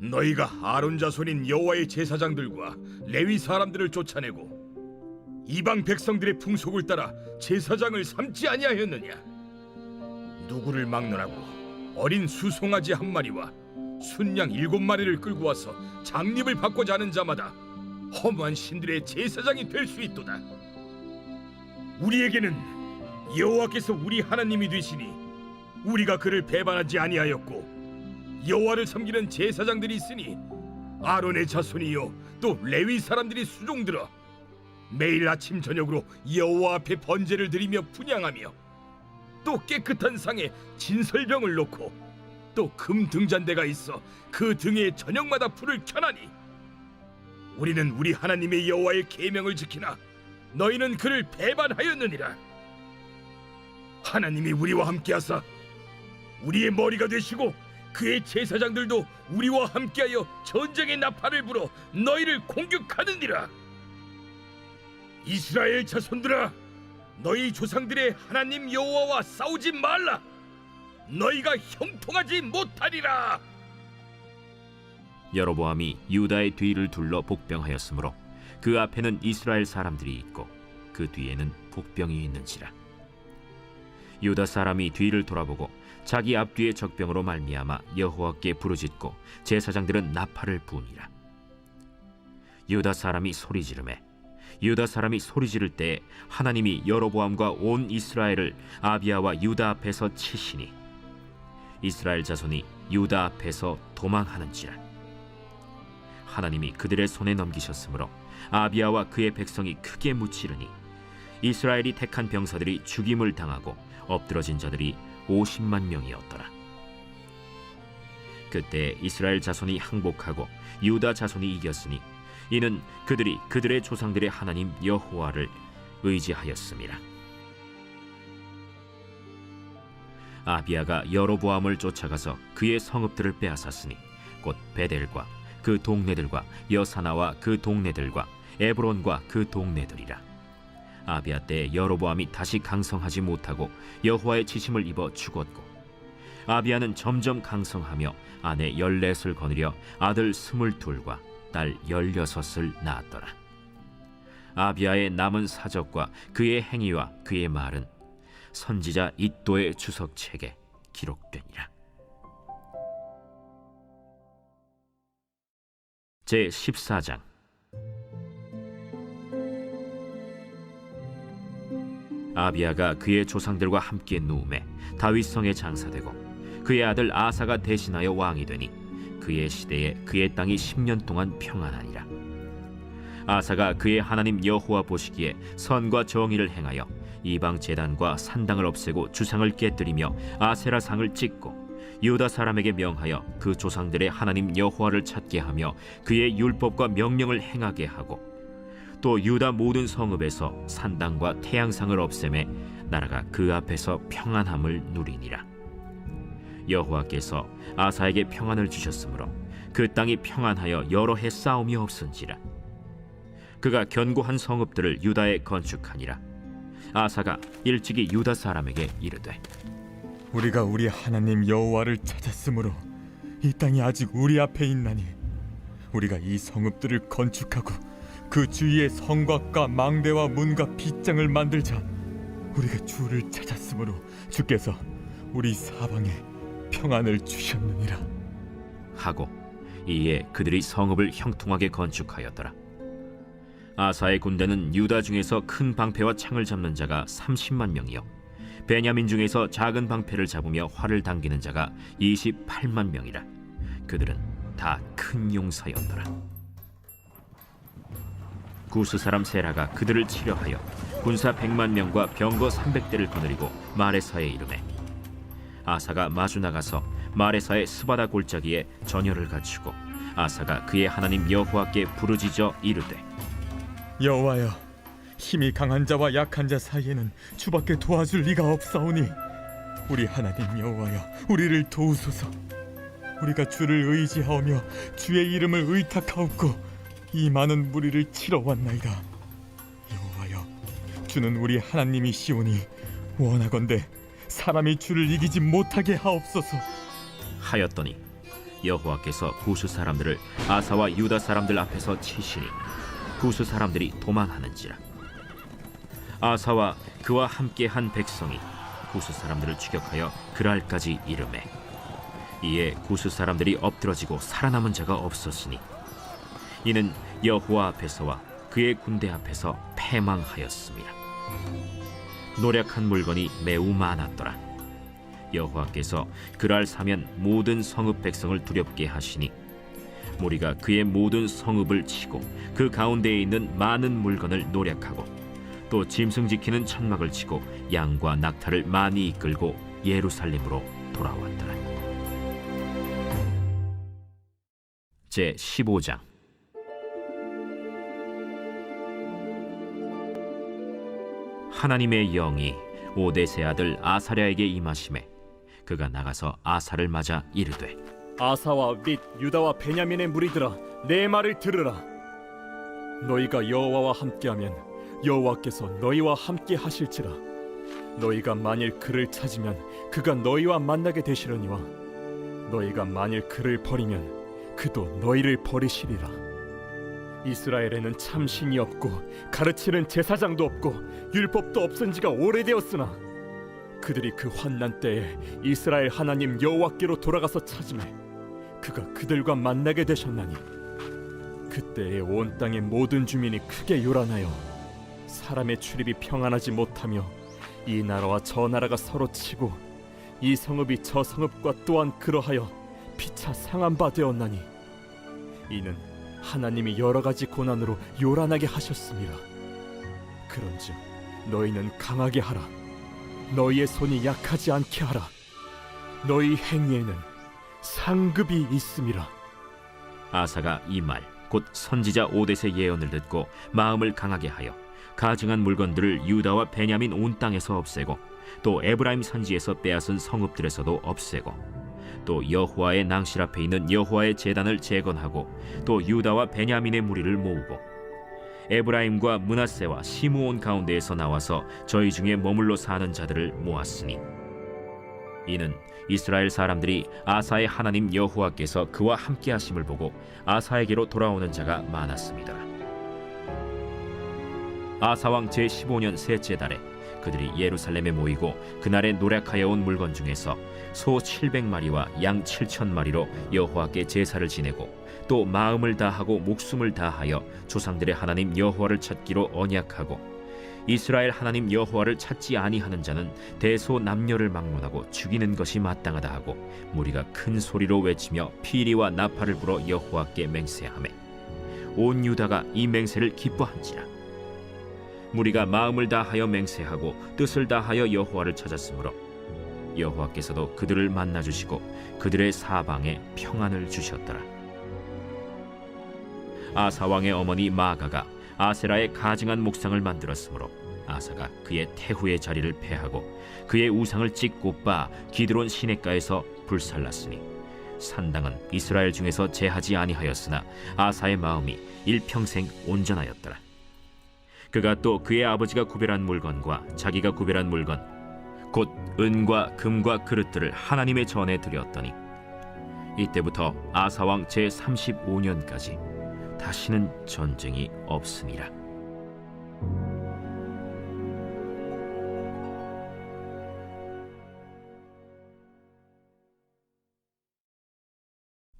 너희가 아론 자손인 여호와의 제사장들과 레위 사람들을 쫓아내고 이방 백성들의 풍속을 따라 제사장을 삼지 아니하였느냐? 누구를 막론하고 어린 수송아지 한 마리와 순양 7마리를 끌고 와서 장립을 받고자 하는 자마다 허무한 신들의 제사장이 될 수 있도다. 우리에게는 여호와께서 우리 하나님이 되시니 우리가 그를 배반하지 아니하였고 여호와를 섬기는 제사장들이 있으니 아론의 자손이요 또 레위 사람들이 수종들어 매일 아침 저녁으로 여호와 앞에 번제를 드리며 분향하며 또 깨끗한 상에 진설병을 놓고 또 금 등잔대가 있어 그 등에 저녁마다 불을 켜나니 우리는 우리 하나님의 여호와의 계명을 지키나 너희는 그를 배반하였느니라. 하나님이 우리와 함께하사 우리의 머리가 되시고 그의 제사장들도 우리와 함께하여 전쟁의 나팔을 불어 너희를 공격하느니라. 이스라엘 자손들아, 너희 조상들의 하나님 여호와와 싸우지 말라. 너희가 형통하지 못하리라. 여로보암이 유다의 뒤를 둘러 복병하였으므로 그 앞에는 이스라엘 사람들이 있고 그 뒤에는 복병이 있는지라. 유다 사람이 뒤를 돌아보고 자기 앞뒤의 적병으로 말미암아 여호와께 부르짖고 제사장들은 나팔을 부니라. 유다 사람이 소리 지르매 유다 사람이 소리 지를 때에 하나님이 여로보암과 온 이스라엘을 아비야와 유다 앞에서 치시니 이스라엘 자손이 유다 앞에서 도망하는지라. 하나님이 그들의 손에 넘기셨으므로 아비야와 그의 백성이 크게 무찌르니 이스라엘이 택한 병사들이 죽임을 당하고 엎드러진 자들이 50만 명이었더라. 그때 이스라엘 자손이 항복하고 유다 자손이 이겼으니 이는 그들이 그들의 조상들의 하나님 여호와를 의지하였음이라. 아비야가 여로보암을 쫓아가서 그의 성읍들을 빼앗았으니 곧 베델과 그 동네들과 여사나와 그 동네들과 에브론과 그 동네들이라. 아비야 때 여로보암이 다시 강성하지 못하고 여호와의 지심을 입어 죽었고 아비야는 점점 강성하며 아내 14을 거느려 아들 22과 딸 16을 낳았더라. 아비야의 남은 사적과 그의 행위와 그의 말은 선지자 iddo의 주석책에 기록되니라. 제 14장. 아비야가 그의 조상들과 함께 누움에 다윗성에 장사되고 그의 아들 아사가 대신하여 왕이 되니 그의 시대에 그의 땅이 10년 동안 평안하니라. 아사가 그의 하나님 여호와 보시기에 선과 정의를 행하여 이방 제단과 산당을 없애고 주상을 깨뜨리며 아세라상을 찍고 유다 사람에게 명하여 그 조상들의 하나님 여호와를 찾게 하며 그의 율법과 명령을 행하게 하고 또 유다 모든 성읍에서 산당과 태양상을 없애매 나라가 그 앞에서 평안함을 누리니라. 여호와께서 아사에게 평안을 주셨으므로 그 땅이 평안하여 여러 해 싸움이 없은지라. 그가 견고한 성읍들을 유다에 건축하니라. 아사가 일찍이 유다 사람에게 이르되 우리가 우리 하나님 여호와를 찾았으므로 이 땅이 아직 우리 앞에 있나니 우리가 이 성읍들을 건축하고 그 주위에 성곽과 망대와 문과 빗장을 만들자. 우리가 주를 찾았으므로 주께서 우리 사방에 평안을 주셨느니라 하고 이에 그들이 성읍을 형통하게 건축하였더라. 아사의 군대는 유다 중에서 큰 방패와 창을 잡는 자가 30만 명이요 베냐민 중에서 작은 방패를 잡으며 활을 당기는 자가 28만 명이라. 그들은 다 큰 용사였더라. 구스 사람 세라가 그들을 치려하여 군사 100만 명과 병거 300대를 거느리고 마레사에 이르매 아사가 마주 나가서 마레사의 스바다 골짜기에 전열을 갖추고 아사가 그의 하나님 여호와께 부르짖어 이르되 여호와여, 힘이 강한 자와 약한 자 사이에는 주밖에 도와줄 리가 없사오니 우리 하나님 여호와여, 우리를 도우소서. 우리가 주를 의지하오며 주의 이름을 의탁하옵고 이 많은 무리를 치러 왔나이다. 여호와여, 주는 우리 하나님이시오니 원하건대 사람이 주를 이기지 못하게 하옵소서. 하였더니 여호와께서 구스 사람들을 아사와 유다 사람들 앞에서 치시니 구스 사람들이 도망하는지라. 아사와 그와 함께한 백성이 구스 사람들을 추격하여 그랄까지 이르매 이에 구스 사람들이 엎드러지고 살아남은 자가 없었으니 이는 여호와 앞에서와 그의 군대 앞에서 패망하였습니다. 노력한 물건이 매우 많았더라. 여호와께서 그랄 사면 모든 성읍 백성을 두렵게 하시니 무리가 그의 모든 성읍을 치고 그 가운데에 있는 많은 물건을 노력하고 또 짐승 지키는 천막을 치고 양과 낙타를 많이 이끌고 예루살렘으로 돌아왔더라. 제 15장. 하나님의 영이 오데세 아들 아사랴에게 임하심에 그가 나가서 아사를 맞아 이르되 아사와 및 유다와 베냐민의 무리들아, 내 말을 들으라. 너희가 여호와와 함께하면 여호와께서 너희와 함께 하실지라. 너희가 만일 그를 찾으면 그가 너희와 만나게 되시려니와 너희가 만일 그를 버리면 그도 너희를 버리시리라. 이스라엘에는 참 신이 없고 가르치는 제사장도 없고 율법도 없은 지가 오래되었으나 그들이 그 환난 때에 이스라엘 하나님 여호와께로 돌아가서 찾으매 그가 그들과 만나게 되셨나니 그때에 온 땅의 모든 주민이 크게 요란하여 사람의 출입이 평안하지 못하며 이 나라와 저 나라가 서로 치고 이 성읍이 저 성읍과 또한 그러하여 피차 상한 바 되었나니 이는 하나님이 여러 가지 고난으로 요란하게 하셨습니다. 그런즉 너희는 강하게 하라. 너희의 손이 약하지 않게 하라. 너희 행위에는 상급이 있음이라. 아사가 이 말 곧 선지자 오데세 예언을 듣고 마음을 강하게 하여 가증한 물건들을 유다와 베냐민 온 땅에서 없애고 또 에브라임 산지에서 빼앗은 성읍들에서도 없애고 또 여호와의 낭실 앞에 있는 여호와의 제단을 재건하고 또 유다와 베냐민의 무리를 모으고 에브라임과 므낫세와 시므온 가운데에서 나와서 저희 중에 머물러 사는 자들을 모았으니 이는 이스라엘 사람들이 아사의 하나님 여호와께서 그와 함께 하심을 보고 아사에게로 돌아오는 자가 많았습니다. 아사 왕 제15년 셋째 달에 그들이 예루살렘에 모이고 그날에 노력하여 온 물건 중에서 소 700마리와 양 7,000마리로 여호와께 제사를 지내고 또 마음을 다하고 목숨을 다하여 조상들의 하나님 여호와를 찾기로 언약하고 이스라엘 하나님 여호와를 찾지 아니하는 자는 대소 남녀를 막론하고 죽이는 것이 마땅하다 하고 무리가 큰 소리로 외치며 피리와 나팔을 불어 여호와께 맹세하매 온 유다가 이 맹세를 기뻐한지라. 무리가 마음을 다하여 맹세하고 뜻을 다하여 여호와를 찾았으므로 여호와께서도 그들을 만나주시고 그들의 사방에 평안을 주셨더라. 아사 왕의 어머니 마가가 아세라의 가증한 목상을 만들었으므로 아사가 그의 태후의 자리를 폐하고 그의 우상을 찢고 빠 기드론 시냇가에서 불살랐으니 산당은 이스라엘 중에서 제하지 아니하였으나 아사의 마음이 일평생 온전하였더라. 그가 또 그의 아버지가 구별한 물건과 자기가 구별한 물건 곧 은과 금과 그릇들을 하나님의 전에 드렸더니 이때부터 아사 왕 제 35년까지 다시는 전쟁이 없으니라.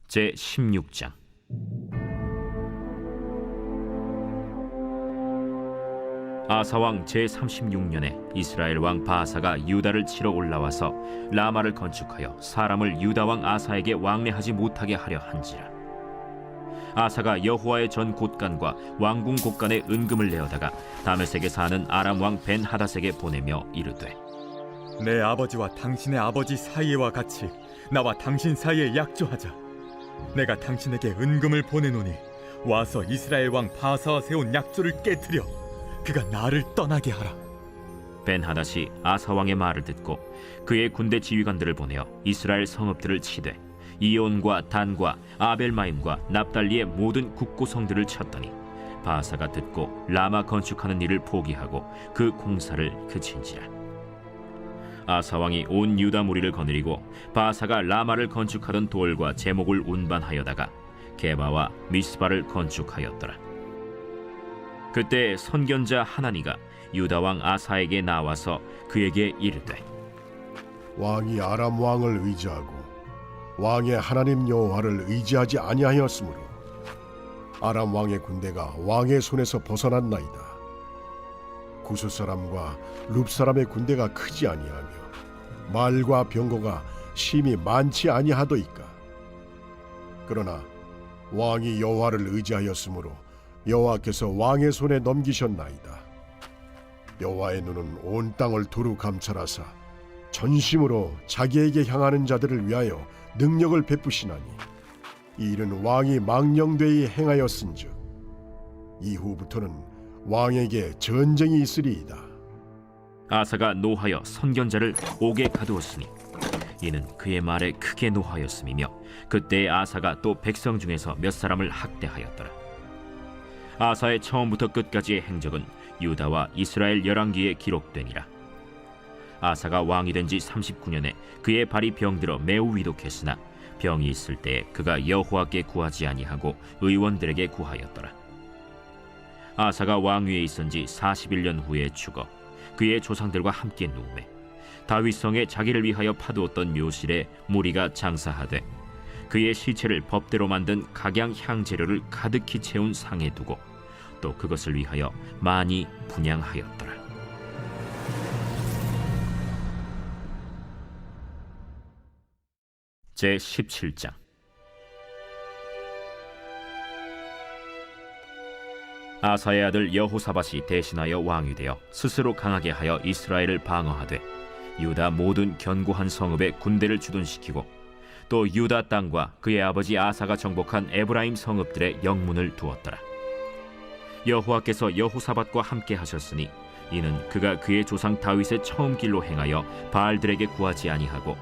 제 16장. 아사왕 제 36년에 이스라엘 왕 바아사가 유다를 치러 올라와서 라마를 건축하여 사람을 유다 왕 아사에게 왕래하지 못하게 하려 한지라. 아사가 여호와의 전 곳간과 왕궁 곳간에 은금을 내어다가 다메섹에 사는 아람 왕 벤하닷에게 보내며 이르되 내 아버지와 당신의 아버지 사이와 같이 나와 당신 사이에 약조하자. 내가 당신에게 은금을 보내노니 와서 이스라엘 왕 바아사와 세운 약조를 깨뜨려 그가 나를 떠나게 하라. 벤하닷이 아사 왕의 말을 듣고 그의 군대 지휘관들을 보내어 이스라엘 성읍들을 치되 이온과 단과 아벨마임과 납달리의 모든 국고성들을 쳤더니 바아사가 듣고 라마 건축하는 일을 포기하고 그 공사를 그친지라. 아사 왕이 온 유다 무리를 거느리고 바아사가 라마를 건축하던 돌과 제목을 운반하여다가 게바와 미스바를 건축하였더라. 그때 선견자 하나니가 유다 왕 아사에게 나와서 그에게 이르되 왕이 아람 왕을 의지하고 왕의 하나님 여호와를 의지하지 아니하였으므로 아람 왕의 군대가 왕의 손에서 벗어났나이다. 구스 사람과 룹 사람의 군대가 크지 아니하며 말과 병거가 심히 많지 아니하도이까. 그러나 왕이 여호와를 의지하였으므로 여호와께서 왕의 손에 넘기셨나이다. 여호와의 눈은 온 땅을 두루 감찰하사 전심으로 자기에게 향하는 자들을 위하여 능력을 베푸시나니 이 일은 왕이 망령되이 행하였은즉 이후부터는 왕에게 전쟁이 있으리이다. 아사가 노하여 선견자를 옥에 가두었으니 이는 그의 말에 크게 노하였음이며 그때 아사가 또 백성 중에서 몇 사람을 학대하였더라. 아사의 처음부터 끝까지의 행적은 유다와 이스라엘 열왕기에 기록되니라. 아사가 왕이 된 지 39년에 그의 발이 병들어 매우 위독했으나 병이 있을 때에 그가 여호와께 구하지 아니하고 의원들에게 구하였더라. 아사가 왕위에 있은 지 41년 후에 죽어 그의 조상들과 함께 누우매 다윗성에 자기를 위하여 파두었던 묘실에 무리가 장사하되 그의 시체를 법대로 만든 각양 향재료를 가득히 채운 상에 두고 또 그것을 위하여 많이 분향하였더라. 제 17장. 아사의 아들 여호사밧이 대신하여 왕이 되어 스스로 강하게 하여 이스라엘을 방어하되 유다 모든 견고한 성읍에 군대를 주둔시키고 또 유다 땅과 그의 아버지 아사가 정복한 에브라임 성읍들의 영문을 두었더라. 여호와께서 여호사밧과 함께 하셨으니 이는 그가 그의 조상 다윗의 처음 길로 행하여 바알들에게 구하지 아니하고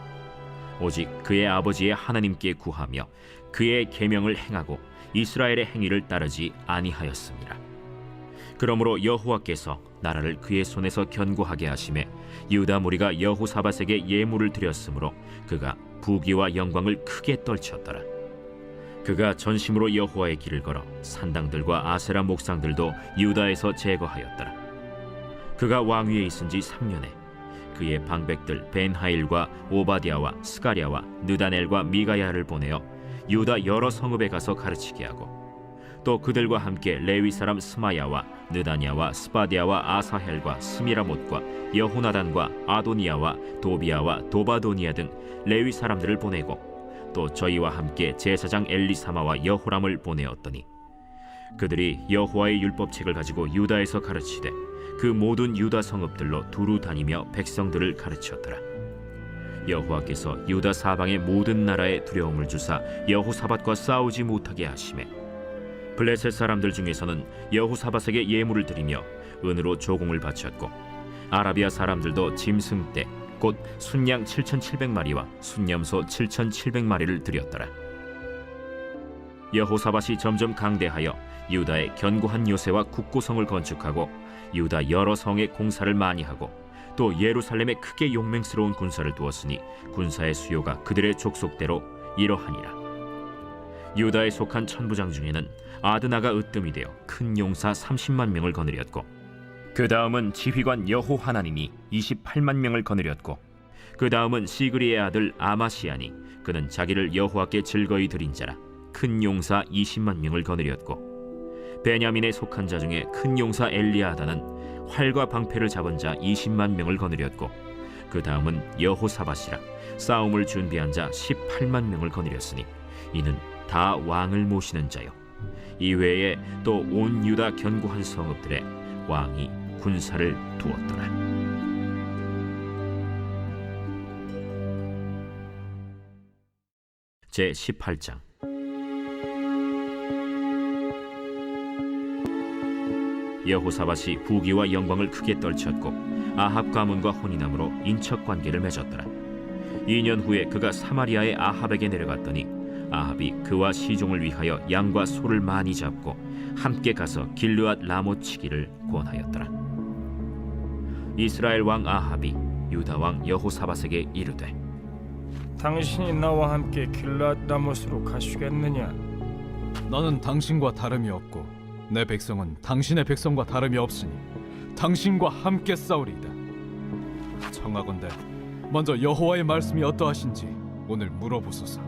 오직 그의 아버지의 하나님께 구하며 그의 계명을 행하고 이스라엘의 행위를 따르지 아니하였습니다. 그러므로 여호와께서 나라를 그의 손에서 견고하게 하심에 유다 무리가 여호사밧에게 예물을 드렸으므로 그가 부귀와 영광을 크게 떨쳤더라. 그가 전심으로 여호와의 길을 걸어 산당들과 아세라 목상들도 유다에서 제거하였더라. 그가 왕위에 있은 지 3년에 그의 방백들 벤하일과 오바디아와 스가랴와 느다넬과 미가야를 보내어 유다 여러 성읍에 가서 가르치게 하고 또 그들과 함께 레위 사람 스마야와 느다냐와 스바디아와 아사헬과 스미라못과 여호나단과 아도니아와 도비아와 도바도니아 등 레위 사람들을 보내고 또 저희와 함께 제사장 엘리사마와 여호람을 보내었더니 그들이 여호와의 율법책을 가지고 유다에서 가르치되 그 모든 유다 성읍들로 두루 다니며 백성들을 가르쳤더라. 여호와께서 유다 사방의 모든 나라에 두려움을 주사 여호사밧과 싸우지 못하게 하시매 블레셋 사람들 중에서는 여호사밧에게 예물을 드리며 은으로 조공을 바쳤고 아라비아 사람들도 짐승떼 곧 순양 7,700마리와 순염소 7,700마리를 드렸더라. 여호사밧이 점점 강대하여 유다의 견고한 요새와 국고성을 건축하고 유다 여러 성에 공사를 많이 하고 또 예루살렘에 크게 용맹스러운 군사를 두었으니 군사의 수요가 그들의 족속대로 이러하니라. 유다에 속한 천부장 중에는 아드나가 으뜸이 되어 큰 용사 30만 명을 거느렸고, 그 다음은 지휘관 여호하나님이 28만 명을 거느렸고, 그 다음은 시그리의 아들 아마시아니, 그는 자기를 여호와께 즐거이 드린 자라 큰 용사 20만 명을 거느렸고, 베냐민에 속한 자 중에 큰 용사 엘리아다는 활과 방패를 잡은 자 20만 명을 거느렸고, 그 다음은 여호사밧이라 싸움을 준비한 자 18만 명을 거느렸으니 이는 다 왕을 모시는 자요. 이외에 또 온 유다 견고한 성읍들에 왕이 군사를 두었더라. 제 18장. 여호사밧이 부귀와 영광을 크게 떨쳤고 아합 가문과 혼인함으로 인척 관계를 맺었더라. 2년 후에 그가 사마리아의 아합에게 내려갔더니 아합이 그와 시종을 위하여 양과 소를 많이 잡고 함께 가서 길르앗 라못 치기를 권하였더라. 이스라엘 왕 아합이 유다 왕 여호사밧에게 이르되, 당신이 나와 함께 길르앗 라못으로 가시겠느냐? 나는 당신과 다름이 없고 내 백성은 당신의 백성과 다름이 없으니 당신과 함께 싸우리이다. 청하건대 먼저 여호와의 말씀이 어떠하신지 오늘 물어보소서.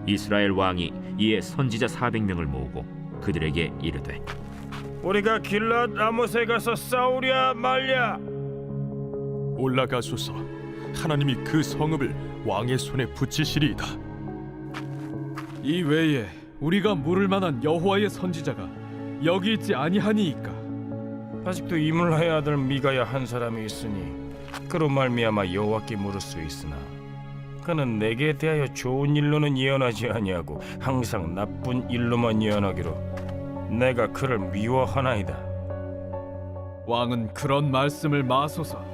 이스라엘 왕이 이에 선지자 400명을 모으고 그들에게 이르되, 우리가 길르앗 라못에 가서 싸우랴 말랴? 올라가소서. 하나님이 그 성읍을 왕의 손에 붙이시리이다. 이 외에 우리가 물을 만한 여호와의 선지자가 여기 있지 아니하니이까? 아직도 이물라의 아들 미가야 한 사람이 있으니 그로 말미암아 여호와께 물을 수 있으나 그는 내게 대하여 좋은 일로는 예언하지 아니하고 항상 나쁜 일로만 예언하기로 내가 그를 미워하나이다. 왕은 그런 말씀을 마소서.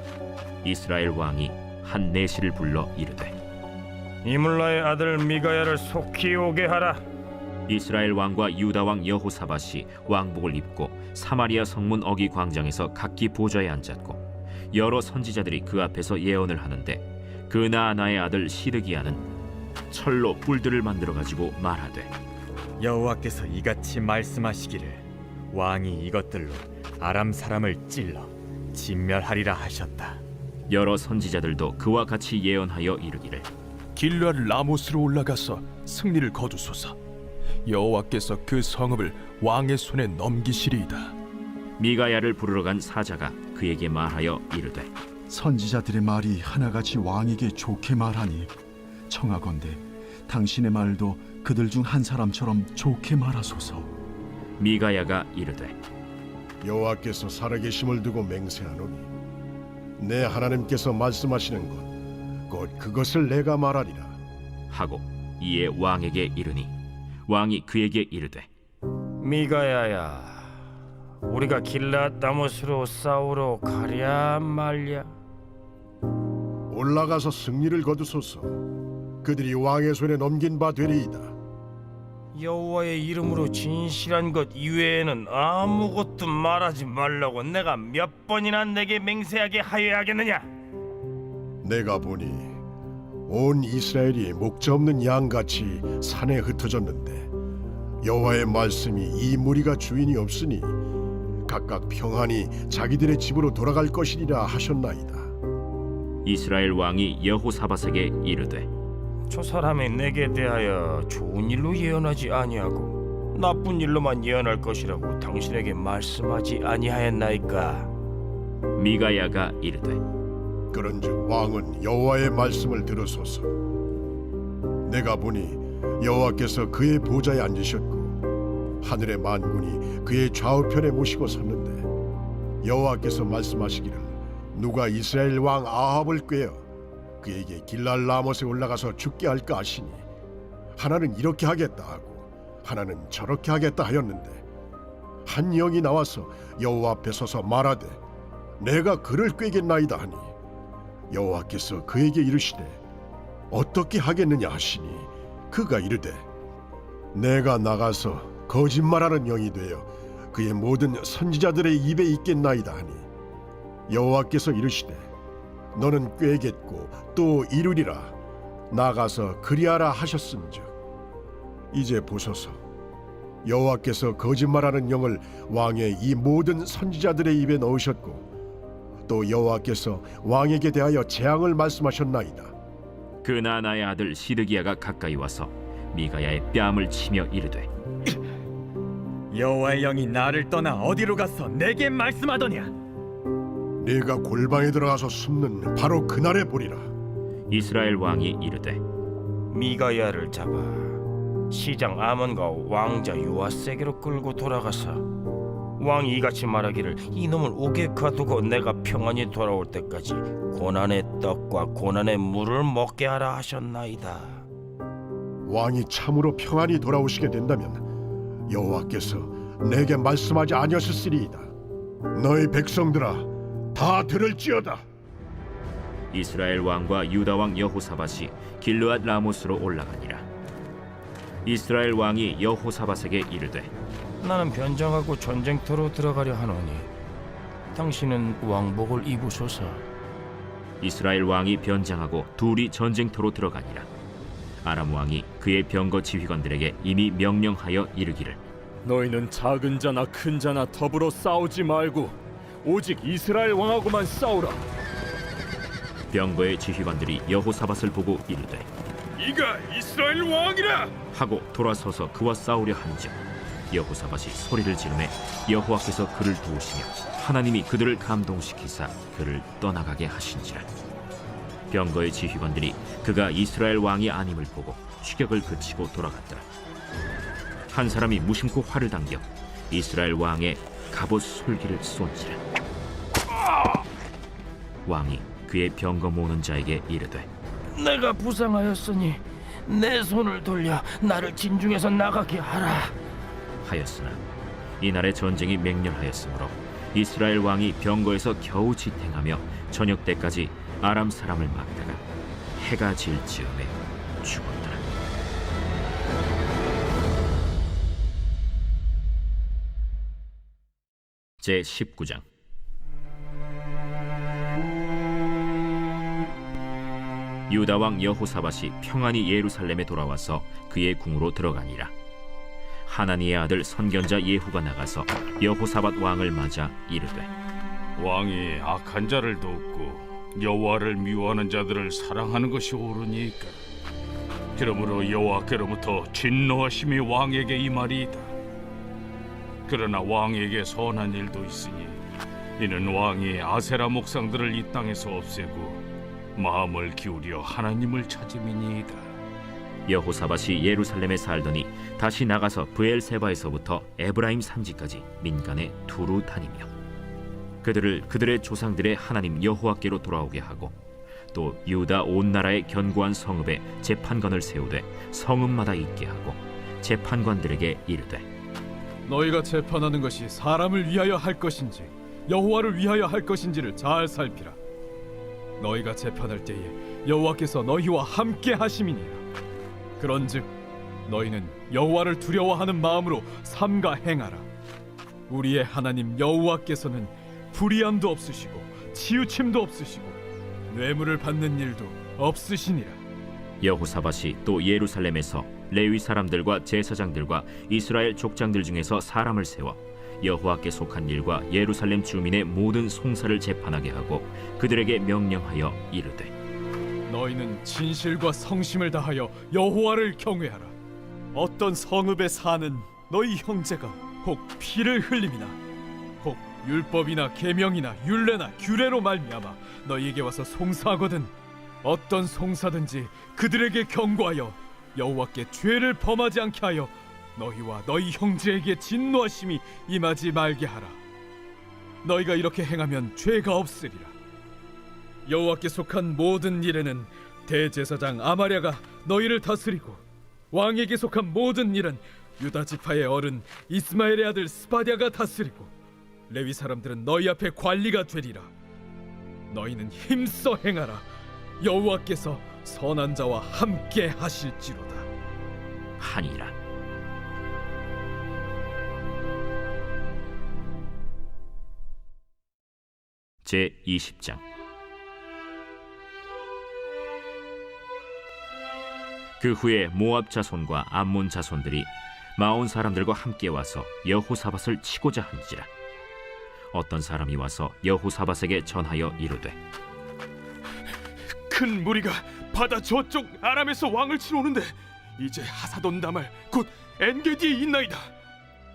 이스라엘 왕이 한 내시를 불러 이르되, 이물라의 아들 미가야를 속히 오게 하라. 이스라엘 왕과 유다 왕 여호사밧이 왕복을 입고 사마리아 성문 어기 광장에서 각기 보좌에 앉았고, 여러 선지자들이 그 앞에서 예언을 하는데, 그 나아나의 아들 시드기야는 철로 뿔들을 만들어 가지고 말하되, 여호와께서 이같이 말씀하시기를 왕이 이것들로 아람 사람을 찔러 진멸하리라 하셨다. 여러 선지자들도 그와 같이 예언하여 이르기를, 길르앗 라못으로 올라가서 승리를 거두소서. 여호와께서 그 성읍을 왕의 손에 넘기시리이다. 미가야를 부르러 간 사자가 그에게 말하여 이르되, 선지자들의 말이 하나같이 왕에게 좋게 말하니 청하건대 당신의 말도 그들 중 한 사람처럼 좋게 말하소서. 미가야가 이르되, 여호와께서 살아계심을 두고 맹세하노니 내 하나님께서 말씀하시는 것 곧 그것을 내가 말하리라 하고 이에 왕에게 이르니, 왕이 그에게 이르되, 미가야야, 우리가 길르앗 라못으로 싸우러 가랴 말랴? 올라가서 승리를 거두소서. 그들이 왕의 손에 넘긴 바 되리이다. 여호와의 이름으로 진실한 것 이외에는 아무것도 말하지 말라고 내가 몇 번이나 내게 맹세하게 하여야겠느냐? 내가 보니 온 이스라엘이 목자 없는 양같이 산에 흩어졌는데 여호와의 말씀이 이 무리가 주인이 없으니 각각 평안히 자기들의 집으로 돌아갈 것이리라 하셨나이다. 이스라엘 왕이 여호사밧에게 이르되, 저 사람이 내게 대하여 좋은 일로 예언하지 아니하고 나쁜 일로만 예언할 것이라고 당신에게 말씀하지 아니하였나이까? 미가야가 이르되, 그런즉 왕은 여호와의 말씀을 들으소서. 내가 보니 여호와께서 그의 보좌에 앉으셨고 하늘의 만군이 그의 좌우편에 모시고 섰는데 여호와께서 말씀하시기를 누가 이스라엘 왕 아합을 꾀어 그에게 길랄 라못에 올라가서 죽게 할까 하시니 하나는 이렇게 하겠다 하고 하나는 저렇게 하겠다 하였는데 한 영이 나와서 여호와 앞에 서서 말하되 내가 그를 꾀겠나이다 하니 여호와께서 그에게 이르시되 어떻게 하겠느냐 하시니 그가 이르되 내가 나가서 거짓말하는 영이 되어 그의 모든 선지자들의 입에 있겠나이다 하니 여호와께서 이르시되 너는 꾀겠고 또 이루리라 나가서 그리하라 하셨은즉 이제 보소서 여호와께서 거짓말하는 영을 왕의 이 모든 선지자들의 입에 넣으셨고 또 여호와께서 왕에게 대하여 재앙을 말씀하셨나이다. 그 나나의 아들 시드기야가 가까이 와서 미가야의 뺨을 치며 이르되 여호와의 영이 나를 떠나 어디로 가서 내게 말씀하더냐? 네가 골방에 들어가서 숨는 바로 그날에 보리라. 이스라엘 왕이 이르되 미가야를 잡아 시장 아몬과 왕자 요아세게로 끌고 돌아가서 왕이 이같이 말하기를 이놈을 옥에 가두고 내가 평안히 돌아올 때까지 고난의 떡과 고난의 물을 먹게 하라 하셨나이다. 왕이 참으로 평안히 돌아오시게 된다면 여호와께서 내게 말씀하지 아니하셨으리이다. 너희 백성들아 다 들을지어다. 이스라엘 왕과 유다 왕 여호사밧이 길르앗 라모스로 올라가니라. 이스라엘 왕이 여호사밧에게 이르되 나는 변장하고 전쟁터로 들어가려 하노니 당신은 왕복을 입으소서. 이스라엘 왕이 변장하고 둘이 전쟁터로 들어가니라. 아람 왕이 그의 병거 지휘관들에게 이미 명령하여 이르기를 너희는 작은 자나 큰 자나 더불어 싸우지 말고 오직 이스라엘 왕하고만 싸우라. 병거의 지휘관들이 여호사밧을 보고 이르되 이가 이스라엘 왕이라 하고 돌아서서 그와 싸우려 한즉 여호사밧이 소리를 지르매 여호와께서 그를 도우시며 하나님이 그들을 감동시키사 그를 떠나가게 하신지라. 병거의 지휘관들이 그가 이스라엘 왕이 아님을 보고 추격을 그치고 돌아갔더라. 한 사람이 무심코 활을 당겨 이스라엘 왕의 갑옷 솔기를 쏜지라. 왕이 그의 병거 모는 자에게 이르되 내가 부상하였으니 내 손을 돌려 나를 진중에서 나가게 하라 하였으나 이날의 전쟁이 맹렬하였으므로 이스라엘 왕이 병거에서 겨우 지탱하며 저녁 때까지 아람 사람을 막다가 해가 질 즈음에 죽었더라. 제 19장. 유다 왕 여호사밧이 평안히 예루살렘에 돌아와서 그의 궁으로 들어가니라. 하나니의 아들 선견자 예후가 나가서 여호사밧 왕을 맞아 이르되 왕이 악한 자를 돕고 여호와를 미워하는 자들을 사랑하는 것이 옳으니까. 그러므로 여호와께로부터 진노하심이 왕에게 임하리이다. 그러나 왕에게 선한 일도 있으니 이는 왕이 아세라 목상들을 이 땅에서 없애고 마음을 기울여 하나님을 찾음이니이다. 여호사밧이 예루살렘에 살더니 다시 나가서 브엘세바에서부터 에브라임 산지까지 민간에 두루 다니며 그들을 그들의 조상들의 하나님 여호와께로 돌아오게 하고 또 유다 온 나라의 견고한 성읍에 재판관을 세우되 성읍마다 있게 하고 재판관들에게 이르되 너희가 재판하는 것이 사람을 위하여 할 것인지 여호와를 위하여 할 것인지를 잘 살피라. 너희가 재판할 때에 여호와께서 너희와 함께 하심이니라. 그런즉 너희는 여호와를 두려워하는 마음으로 삼가 행하라. 우리의 하나님 여호와께서는 불의함도 없으시고 치우침도 없으시고 뇌물을 받는 일도 없으시니라. 여호사밧이 또 예루살렘에서 레위 사람들과 제사장들과 이스라엘 족장들 중에서 사람을 세워 여호와께 속한 일과 예루살렘 주민의 모든 송사를 재판하게 하고 그들에게 명령하여 이르되 너희는 진실과 성심을 다하여 여호와를 경외하라. 어떤 성읍에 사는 너희 형제가 혹 피를 흘림이나 혹 율법이나 계명이나 율례나 규례로 말미암아 너희에게 와서 송사하거든 어떤 송사든지 그들에게 경고하여 여호와께 죄를 범하지 않게 하여 너희와 너희 형제에게 진노하심이 임하지 말게 하라. 너희가 이렇게 행하면 죄가 없으리라. 여호와께 속한 모든 일에는 대제사장 아마랴가 너희를 다스리고 왕에게 속한 모든 일은 유다 지파의 어른 이스마엘의 아들 스바랴가 다스리고 레위 사람들은 너희 앞에 관리가 되리라. 너희는 힘써 행하라. 여호와께서 선한 자와 함께 하실지로다 하니라. 제20장. 그 후에 모압 자손과 암몬 자손들이 마온 사람들과 함께 와서 여호사밧을 치고자 한지라. 어떤 사람이 와서 여호사밧에게 전하여 이르되, 큰 무리가 바다 저쪽 아람에서 왕을 치러 오는데 이제 하사돈 다말 곧 엔게디에 있나이다.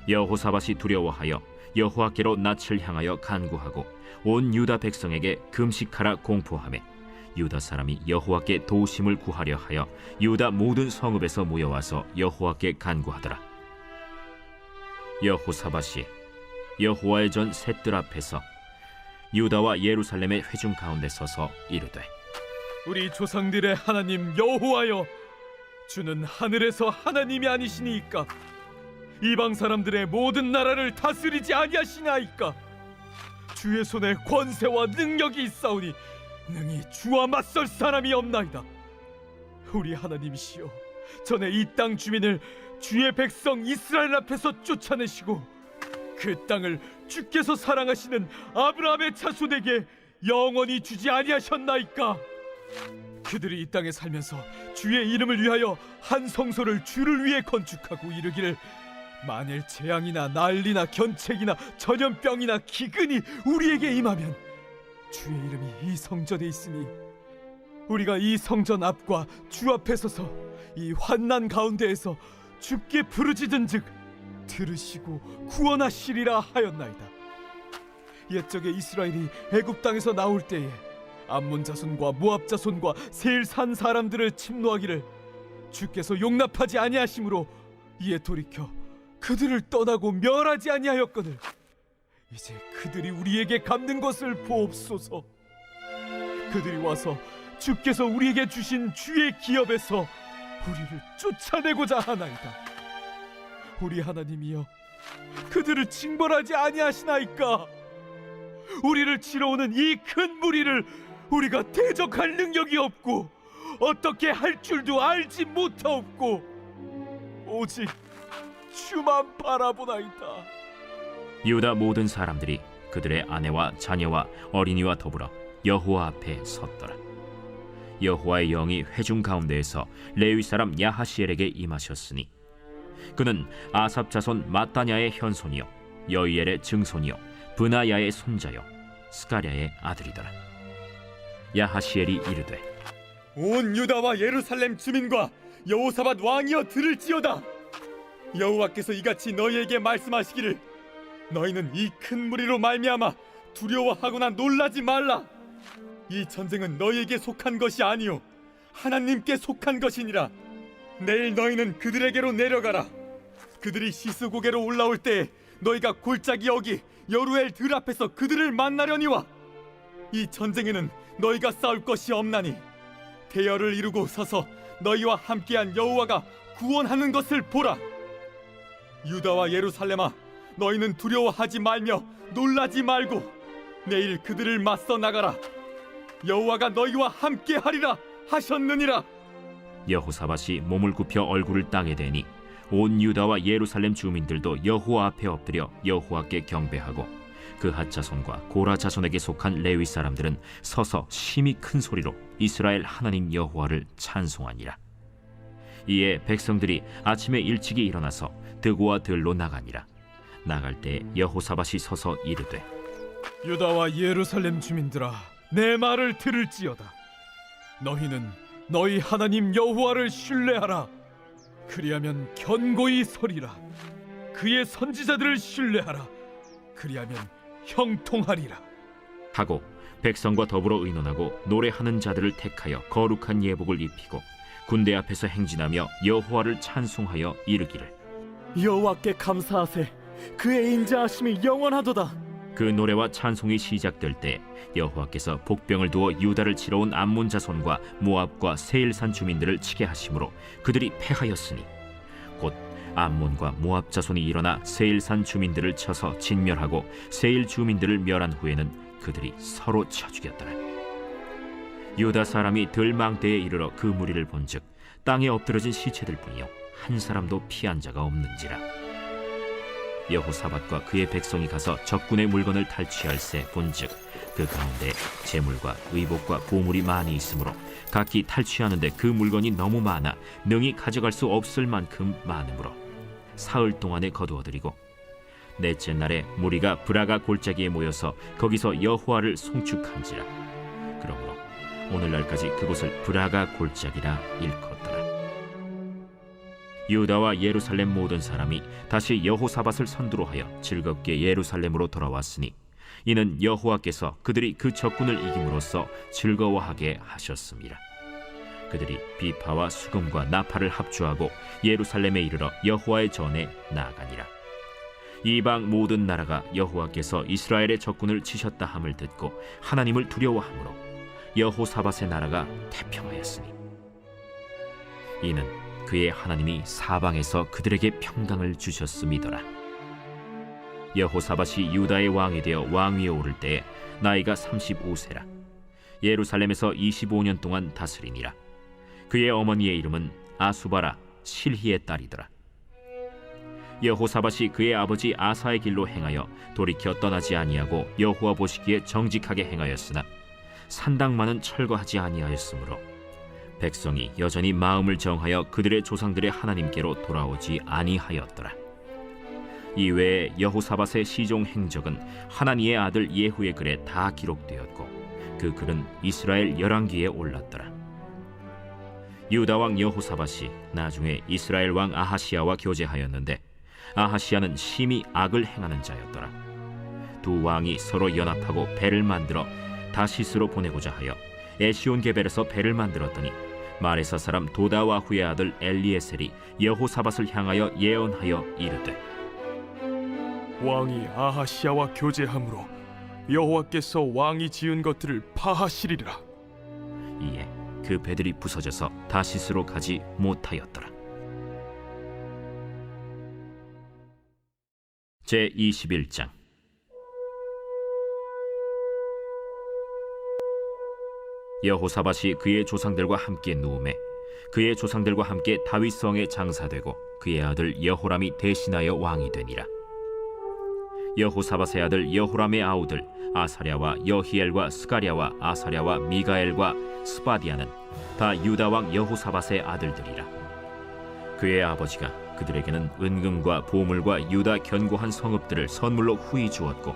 여호사밧이 두려워하여 여호와께로 낯을 향하여 간구하고 온 유다 백성에게 금식하라 공포하매 유다 사람이 여호와께 도우심을 구하려 하여 유다 모든 성읍에서 모여와서 여호와께 간구하더라. 여호사밧이 여호와의 전 셋들 앞에서 유다와 예루살렘의 회중 가운데 서서 이르되, 우리 조상들의 하나님 여호와여, 주는 하늘에서 하나님이 아니시니이까? 이방 사람들의 모든 나라를 다스리지 아니하시나이까? 주의 손에 권세와 능력이 있사오니 능히 주와 맞설 사람이 없나이다. 우리 하나님이시여, 전에 이 땅 주민을 주의 백성 이스라엘 앞에서 쫓아내시고 그 땅을 주께서 사랑하시는 아브라함의 자손에게 영원히 주지 아니하셨나이까? 그들이 이 땅에 살면서 주의 이름을 위하여 한 성소를 주를 위해 건축하고 이르기를, 만일 재앙이나 난리나 견책이나 전염병이나 기근이 우리에게 임하면 주의 이름이 이 성전에 있으니 우리가 이 성전 앞과 주 앞에 서서 이 환난 가운데에서 주께 부르짖은즉 들으시고 구원하시리라 하였나이다. 옛적에 이스라엘이 애굽 땅에서 나올 때에 암몬 자손과 모압 자손과 세일 산 사람들을 침노하기를 주께서 용납하지 아니하심으로 이에 돌이켜 그들을 떠나고 멸하지 아니하였거늘 이제 그들이 우리에게 갚는 것을 보옵소서. 그들이 와서 주께서 우리에게 주신 주의 기업에서 우리를 쫓아내고자 하나이다. 우리 하나님이여, 그들을 징벌하지 아니하시나이까? 우리를 치러 오는 이 큰 무리를 우리가 대적할 능력이 없고 어떻게 할 줄도 알지 못하옵고 오직 주만 바라보나이다. 유다 모든 사람들이 그들의 아내와 자녀와 어린이와 더불어 여호와 앞에 섰더라. 여호와의 영이 회중 가운데에서 레위 사람 야하시엘에게 임하셨으니 그는 아삽 자손 마따냐의 현손이요 여이엘의 증손이요 브나야의 손자요 스가랴의 아들이더라. 야하시엘이 이르되, 온 유다와 예루살렘 주민과 여호사밧 왕이여 들을지어다. 여호와께서 이같이 너희에게 말씀하시기를, 너희는 이 큰 무리로 말미암아 두려워하거나 놀라지 말라. 이 전쟁은 너희에게 속한 것이 아니요 하나님께 속한 것이니라. 내일 너희는 그들에게로 내려가라. 그들이 시스고개로 올라올 때에 너희가 골짜기 여기 여루엘 들 앞에서 그들을 만나려니와 이 전쟁에는 너희가 싸울 것이 없나니 대열을 이루고 서서 너희와 함께한 여호와가 구원하는 것을 보라. 유다와 예루살렘아, 너희는 두려워하지 말며 놀라지 말고 내일 그들을 맞서 나가라. 여호와가 너희와 함께하리라 하셨느니라. 여호사밧이 몸을 굽혀 얼굴을 땅에 대니 온 유다와 예루살렘 주민들도 여호와 앞에 엎드려 여호와께 경배하고 그핫 자손과 고라 자손에게 속한 레위 사람들은 서서 심히 큰 소리로 이스라엘 하나님 여호와를 찬송하니라. 이에 백성들이 아침에 일찍이 일어나서 드고와 들로 나가니라. 나갈 때 여호사밧이 서서 이르되, 유다와 예루살렘 주민들아, 내 말을 들을지어다. 너희는 너희 하나님 여호와를 신뢰하라. 그리하면 견고히 서리라. 그의 선지자들을 신뢰하라. 그리하면 형통하리라. 하고 백성과 더불어 의논하고 노래하는 자들을 택하여 거룩한 예복을 입히고 군대 앞에서 행진하며 여호와를 찬송하여 이르기를, 여호와께 감사하세. 그의 인자하심이 영원하도다. 그 노래와 찬송이 시작될 때 여호와께서 복병을 두어 유다를 치러 온 암몬 자손과 모압과 세일산 주민들을 치게 하심으로 그들이 패하였으니 곧 암몬과 모압 자손이 일어나 세일산 주민들을 쳐서 진멸하고 세일 주민들을 멸한 후에는 그들이 서로 쳐 죽였더라. 유다 사람이 들망대에 이르러 그 무리를 본즉 땅에 엎드러진 시체들 뿐이요 한 사람도 피한 자가 없는지라. 여호사밧과 그의 백성이 가서 적군의 물건을 탈취할세 본즉 그 가운데 재물과 의복과 보물이 많이 있으므로 각기 탈취하는데 그 물건이 너무 많아 능히 가져갈 수 없을 만큼 많으므로 사흘 동안에 거두어들이고 넷째 날에 무리가 브라가 골짜기에 모여서 거기서 여호와를 송축한지라. 그러므로 오늘날까지 그곳을 브라가 골짜기라 일컫더라. 유다와 예루살렘 모든 사람이 다시 여호사밧을 선두로 하여 즐겁게 예루살렘으로 돌아왔으니 이는 여호와께서 그들이 그 적군을 이김으로써 즐거워하게 하셨습니다. 그들이 비파와 수금과 나팔을 합주하고 예루살렘에 이르러 여호와의 전에 나아가니라. 이방 모든 나라가 여호와께서 이스라엘의 적군을 치셨다 함을 듣고 하나님을 두려워하므로 여호사밧의 나라가 태평하였으니 이는 그의 하나님이 사방에서 그들에게 평강을 주셨음이더라. 여호사밧이 유다의 왕이 되어 왕위에 오를 때에 나이가 35세라. 예루살렘에서 25년 동안 다스리니라. 그의 어머니의 이름은 아수바라 실히의 딸이더라. 여호사밧이 그의 아버지 아사의 길로 행하여 돌이켜 떠나지 아니하고 여호와 보시기에 정직하게 행하였으나 산당만은 철거하지 아니하였으므로 백성이 여전히 마음을 정하여 그들의 조상들의 하나님께로 돌아오지 아니하였더라. 이외에 여호사밧의 시종 행적은 하나니의 아들 예후의 글에 다 기록되었고 그 글은 이스라엘 열왕기에 올랐더라. 유다 왕 여호사밧이 나중에 이스라엘 왕 아하시야와 교제하였는데 아하시야는 심히 악을 행하는 자였더라. 두 왕이 서로 연합하고 배를 만들어 다시스로 보내고자 하여 에시온게벨에서 배를 만들었더니 마레사 사람 도다와후의 아들 엘리에셀이 여호사밧을 향하여 예언하여 이르되 왕이 아하시야와 교제함으로 여호와께서 왕이 지은 것들을 파하시리라. 이에 그 배들이 부서져서 다시스로 가지 못하였더라. 제21장. 여호사밧이 그의 조상들과 함께 누우매 그의 조상들과 함께 다윗성에 장사되고 그의 아들 여호람이 대신하여 왕이 되니라. 여호사밧의 아들 여호람의 아우들 아사랴와 여히엘과 스가랴와 아사랴와 미가엘과 스바디아는 다 유다 왕 여호사밧의 아들들이라. 그의 아버지가 그들에게는 은금과 보물과 유다 견고한 성읍들을 선물로 후히 주었고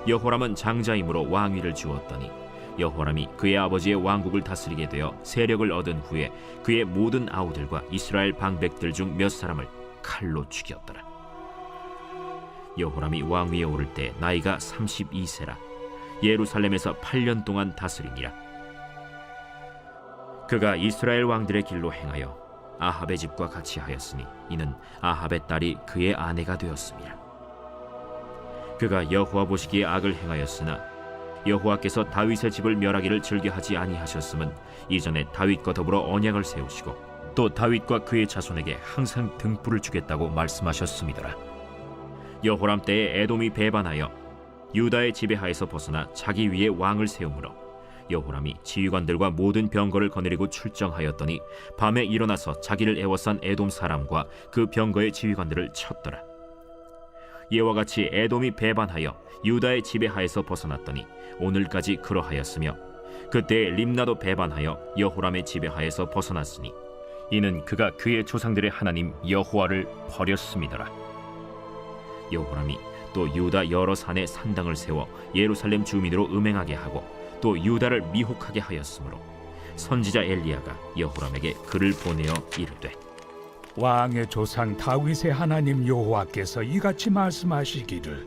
여호람은 장자이므로 왕위를 주었더니 여호람이 그의 아버지의 왕국을 다스리게 되어 세력을 얻은 후에 그의 모든 아우들과 이스라엘 방백들 중 몇 사람을 칼로 죽였더라. 여호람이 왕위에 오를 때 나이가 32세라. 예루살렘에서 8년 동안 다스리니라. 그가 이스라엘 왕들의 길로 행하여 아합의 집과 같이 하였으니 이는 아합의 딸이 그의 아내가 되었습니다. 그가 여호와 보시기에 악을 행하였으나 여호와께서 다윗의 집을 멸하기를 즐겨하지 아니하셨음은 이전에 다윗과 더불어 언약을 세우시고 또 다윗과 그의 자손에게 항상 등불을 주겠다고 말씀하셨음이더라. 여호람 때에 에돔이 배반하여 유다의 지배하에서 벗어나 자기 위에 왕을 세우므로 여호람이 지휘관들과 모든 병거를 거느리고 출정하였더니 밤에 일어나서 자기를 애워싼 에돔 사람과 그 병거의 지휘관들을 쳤더라. 이와 같이 에돔이 배반하여 유다의 지배하에서 벗어났더니 오늘까지 그러하였으며 그때 림나도 배반하여 여호람의 지배하에서 벗어났으니 이는 그가 그의 조상들의 하나님 여호와를 버렸음이더라. 여호람이 또 유다 여러 산에 산당을 세워 예루살렘 주민으로 음행하게 하고 또 유다를 미혹하게 하였으므로 선지자 엘리야가 여호람에게 글을 보내어 이르되 왕의 조상 다윗의 하나님 여호와께서 이같이 말씀하시기를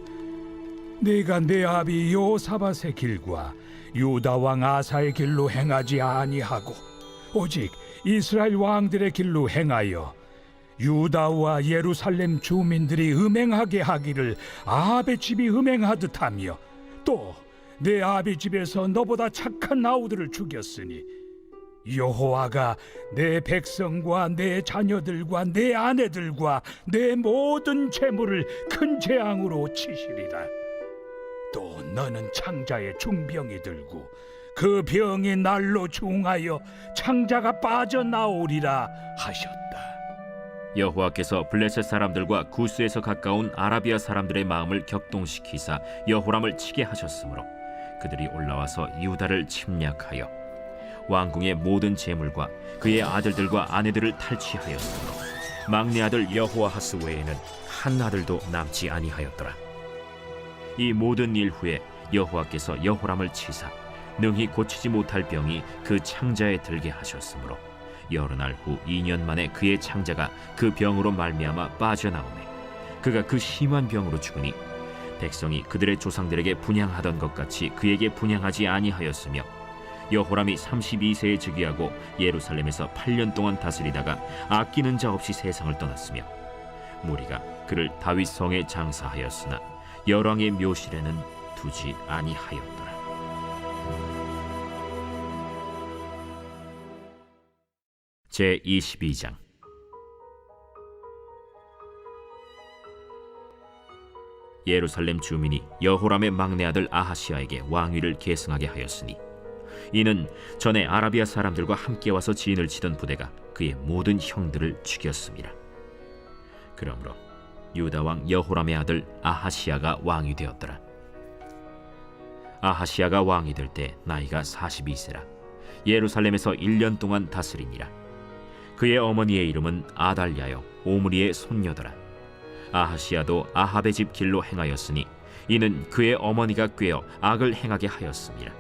내가 내 아비 여호사밧의 길과 유다 왕 아사의 길로 행하지 아니하고 오직 이스라엘 왕들의 길로 행하여 유다와 예루살렘 주민들이 음행하게 하기를 아합의 집이 음행하듯 하며 또 내 아비 집에서 너보다 착한 아우들을 죽였으니 여호와가 내 백성과 내 자녀들과 내 아내들과 내 모든 재물을 큰 재앙으로 치시리라. 또 너는 창자에 중병이 들고 그 병이 날로 중하여 창자가 빠져나오리라 하셨다. 여호와께서 블레셋 사람들과 구스에서 가까운 아라비아 사람들의 마음을 격동시키사 여호람을 치게 하셨으므로 그들이 올라와서 유다를 침략하여 왕궁의 모든 재물과 그의 아들들과 아내들을 탈취하였으므로 막내 아들 여호아하스 외에는 한 아들도 남지 아니하였더라. 이 모든 일 후에 여호와께서 여호람을 치사 능히 고치지 못할 병이 그 창자에 들게 하셨으므로 여러 날 후 2년 만에 그의 창자가 그 병으로 말미암아 빠져나오매 그가 그 심한 병으로 죽으니 백성이 그들의 조상들에게 분향하던 것 같이 그에게 분향하지 아니하였으며 여호람이 32세에 즉위하고 예루살렘에서 8년 동안 다스리다가 아끼는 자 없이 세상을 떠났으며 무리가 그를 다윗 성에 장사하였으나 열왕의 묘실에는 두지 아니하였더라. 제 22장. 예루살렘 주민이 여호람의 막내 아들 아하시아에게 왕위를 계승하게 하였으니 이는 전에 아라비아 사람들과 함께 와서 진을 치던 부대가 그의 모든 형들을 죽였습니다. 그러므로 유다 왕 여호람의 아들 아하시아가 왕이 되었더라. 아하시아가 왕이 될 때 나이가 42세라 예루살렘에서 1년 동안 다스리니라. 그의 어머니의 이름은 아달랴요 오므리의 손녀더라. 아하시아도 아합의 집 길로 행하였으니 이는 그의 어머니가 꾀어 악을 행하게 하였습니다.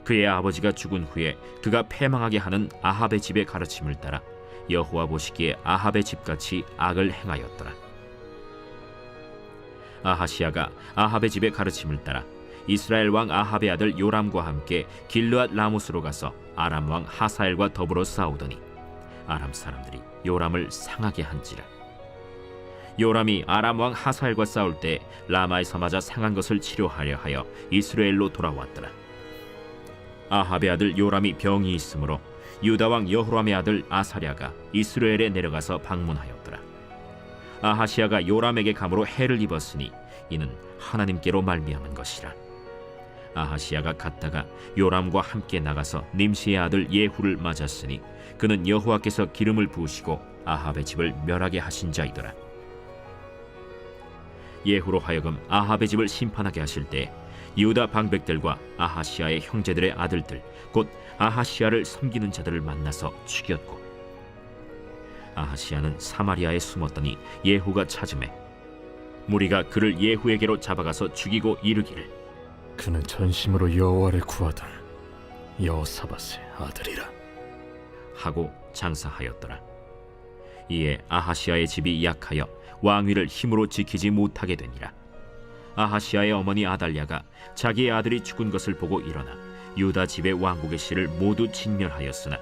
그의 아버지가 죽은 후에 그가 패망하게 하는 아합의 집의 가르침을 따라 여호와 보시기에 아합의 집같이 악을 행하였더라. 아하시아가 아합의 집의 가르침을 따라 이스라엘 왕 아합의 아들 요람과 함께 길르앗 라모스로 가서 아람 왕 하사엘과 더불어 싸우더니 아람 사람들이 요람을 상하게 한지라. 요람이 아람 왕 하사엘과 싸울 때 라마에서 맞아 상한 것을 치료하려 하여 이스라엘로 돌아왔더라. 아합의 아들 요람이 병이 있으므로 유다 왕 여호람의 아들 아사랴가 이스라엘에 내려가서 방문하였더라. 아하시아가 요람에게 감으로 해를 입었으니 이는 하나님께로 말미암은 것이라. 아하시아가 갔다가 요람과 함께 나가서 님시의 아들 예후를 맞았으니 그는 여호와께서 기름을 부으시고 아합의 집을 멸하게 하신 자이더라. 예후로 하여금 아합의 집을 심판하게 하실 때 유다 방백들과 아하시아의 형제들의 아들들 곧 아하시아를 섬기는 자들을 만나서 죽였고 아하시아는 사마리아에 숨었더니 예후가 찾음에 무리가 그를 예후에게로 잡아가서 죽이고 이르기를 그는 전심으로 여호와를 구하던 여호사밧의 아들이라 하고 장사하였더라. 이에 아하시아의 집이 약하여 왕위를 힘으로 지키지 못하게 되니라. 아하시아의 어머니 아달랴가 자기의 아들이 죽은 것을 보고 일어나 유다 집의 왕국의 씨를 모두 진멸하였으나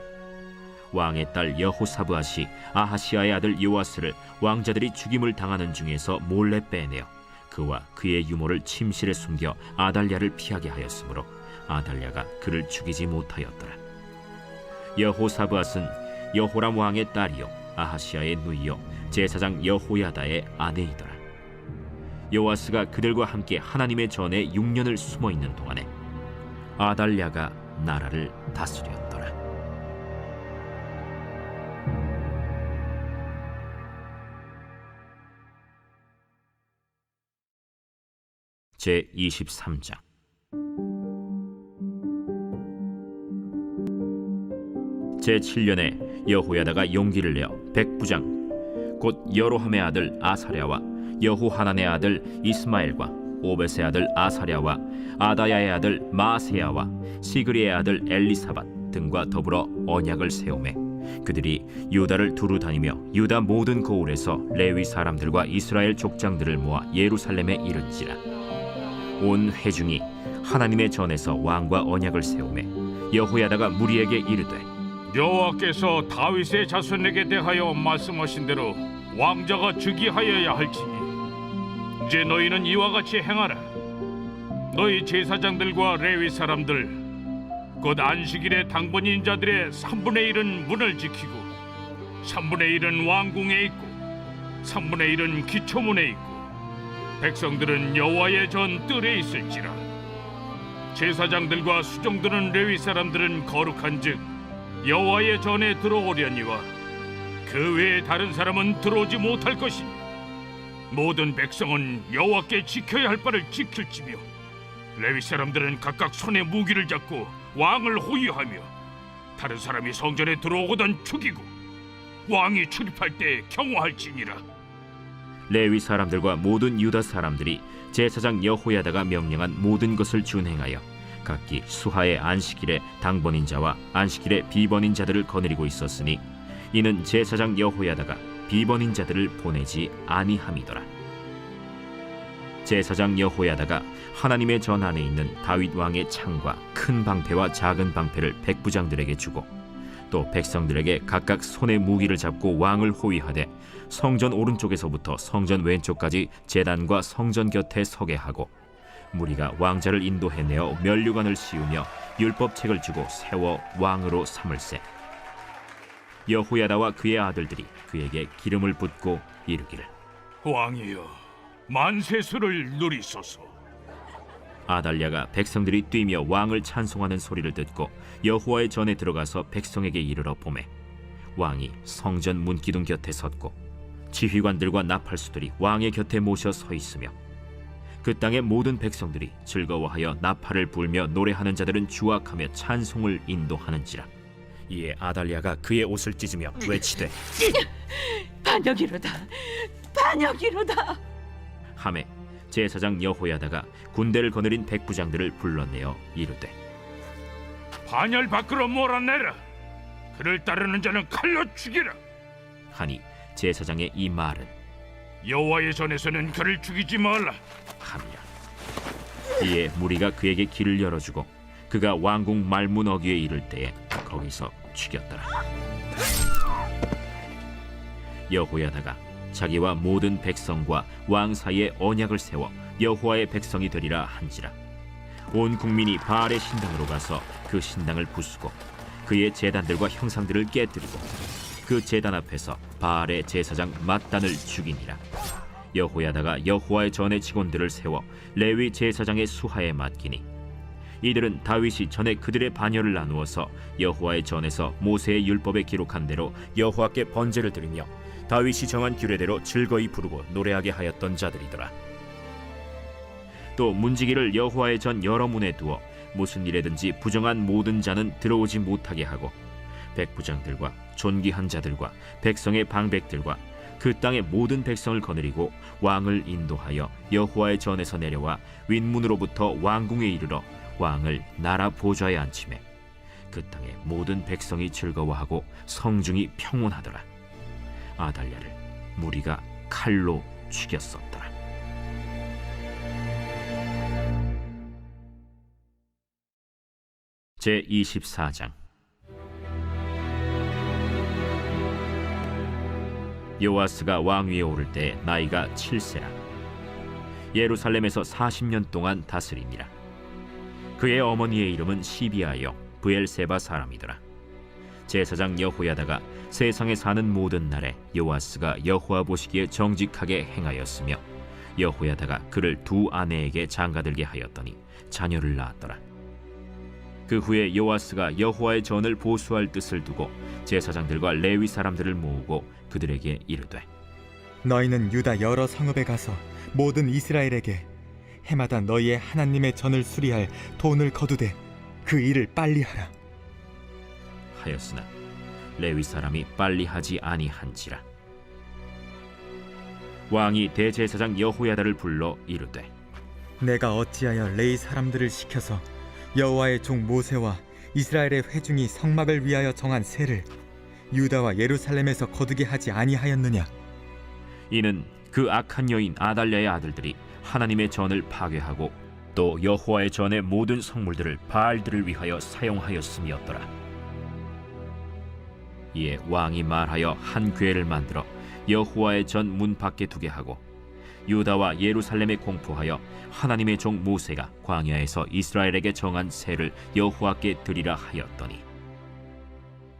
왕의 딸 여호사브앗이 아하시아의 아들 요아스를 왕자들이 죽임을 당하는 중에서 몰래 빼내어 그와 그의 유모를 침실에 숨겨 아달랴를 피하게 하였으므로 아달랴가 그를 죽이지 못하였더라. 여호사브앗은 여호람 왕의 딸이요 아하시아의 누이요 제사장 여호야다의 아내이더라. 요아스가 그들과 함께 하나님의 전에 6년을 숨어 있는 동안에 아달랴가 나라를 다스렸더라. 제 23장. 제 7년에 여호야다가 용기를 내어 백부장 곧 여로함의 아들 아사랴와 여호하난의 아들 이스마엘과 오벳의 아들 아사랴와 아다야의 아들 마세야와 시그리의 아들 엘리사밧 등과 더불어 언약을 세우매 그들이 유다를 두루 다니며 유다 모든 고을에서 레위 사람들과 이스라엘 족장들을 모아 예루살렘에 이른지라. 온 회중이 하나님의 전에서 왕과 언약을 세우매 여호야다가 무리에게 이르되 여호와께서 다윗의 자손에게 대하여 말씀하신 대로 왕자가 즉위하여야 할지니 이제 너희는 이와 같이 행하라. 너희 제사장들과 레위 사람들 곧 안식일에 당번인 자들의 3분의 1은 문을 지키고 3분의 1은 왕궁에 있고 3분의 1은 기초문에 있고 백성들은 여호와의 전 뜰에 있을지라. 제사장들과 수종드는 레위 사람들은 거룩한즉 여호와의 전에 들어오려니와 그 외에 다른 사람은 들어오지 못할 것이니 모든 백성은 여호와께 지켜야 할 바를 지킬지며 레위 사람들은 각각 손에 무기를 잡고 왕을 호위하며 다른 사람이 성전에 들어오거든 죽이고 왕이 출입할 때 경호할지니라. 레위 사람들과 모든 유다 사람들이 제사장 여호야다가 명령한 모든 것을 준행하여 각기 수하의 안식일에 당번인 자와 안식일에 비번인 자들을 거느리고 있었으니 이는 제사장 여호야다가 비번인 자들을 보내지 아니함이더라. 제사장 여호야다가 하나님의 전 안에 있는 다윗 왕의 창과 큰 방패와 작은 방패를 백부장들에게 주고 또 백성들에게 각각 손에 무기를 잡고 왕을 호위하되 성전 오른쪽에서부터 성전 왼쪽까지 제단과 성전 곁에 서게 하고 무리가 왕자를 인도해내어 면류관을 씌우며 율법책을 주고 세워 왕으로 삼을세. 여호야다와 그의 아들들이 그에게 기름을 붓고 이르기를 왕이여 만세수를 누리소서. 아달랴가 백성들이 뛰며 왕을 찬송하는 소리를 듣고 여호와의 전에 들어가서 백성에게 이르러 보매 왕이 성전 문기둥 곁에 섰고 지휘관들과 나팔수들이 왕의 곁에 모셔 서 있으며 그 땅의 모든 백성들이 즐거워하여 나팔을 불며 노래하는 자들은 주악하며 찬송을 인도하는지라. 이에 아달랴가 그의 옷을 찢으며 외치되 반역이로다, 반역이로다 하매 제사장 여호야다가 군대를 거느린 백부장들을 불러내어 이르되 반열 밖으로 몰아내라. 그를 따르는 자는 칼로 죽이라. 하니 제사장의 이 말은 여호와의 전에서는 그를 죽이지 말라 함이라. 이에 무리가 그에게 길을 열어주고 그가 왕궁 말문 어귀에 이를 때에 거기서 죽였더라. 여호야다가 자기와 모든 백성과 왕 사이에 언약을 세워 여호와의 백성이 되리라 한지라. 온 국민이 바알의 신당으로 가서 그 신당을 부수고 그의 제단들과 형상들을 깨뜨리고 그 제단 앞에서 바알의 제사장 맏단을 죽이니라. 여호야다가 여호와의 전의 직원들을 세워 레위 제사장의 수하에 맡기니 이들은 다윗이 전에 그들의 반열을 나누어서 여호와의 전에서 모세의 율법에 기록한 대로 여호와께 번제를 드리며 다윗이 정한 규례대로 즐거이 부르고 노래하게 하였던 자들이더라. 또 문지기를 여호와의 전 여러 문에 두어 무슨 일에든지 부정한 모든 자는 들어오지 못하게 하고 백부장들과 존귀한 자들과 백성의 방백들과 그 땅의 모든 백성을 거느리고 왕을 인도하여 여호와의 전에서 내려와 윗문으로부터 왕궁에 이르러 왕을 나라 보좌에 앉히매 그 땅의 모든 백성이 즐거워하고 성중이 평온하더라. 아달랴를 무리가 칼로 죽였었더라. 제24장. 요아스가 왕위에 오를 때 나이가 7세라. 예루살렘에서 40년 동안 다스리니라. 그의 어머니의 이름은 시비아여 브엘세바 사람이더라. 제사장 여호야다가 세상에 사는 모든 날에 요아스가 여호와 보시기에 정직하게 행하였으며 여호야다가 그를 두 아내에게 장가들게 하였더니 자녀를 낳았더라. 그 후에 요아스가 여호와의 전을 보수할 뜻을 두고 제사장들과 레위 사람들을 모으고 그들에게 이르되 너희는 유다 여러 성읍에 가서 모든 이스라엘에게 해마다 너희의 하나님의 전을 수리할 돈을 거두되 그 일을 빨리 하라 하였으나 레위 사람이 빨리 하지 아니한지라. 왕이 대제사장 여호야다를 불러 이르되 내가 어찌하여 레위 사람들을 시켜서 여호와의 종 모세와 이스라엘의 회중이 성막을 위하여 정한 세를 유다와 예루살렘에서 거두게 하지 아니하였느냐. 이는 그 악한 여인 아달랴의 아들들이 하나님의 전을 파괴하고 또 여호와의 전의 모든 성물들을 바알들을 위하여 사용하였음이었더라. 이에 왕이 말하여 한 궤를 만들어 여호와의 전 문 밖에 두게 하고 유다와 예루살렘에 공포하여 하나님의 종 모세가 광야에서 이스라엘에게 정한 세를 여호와께 드리라 하였더니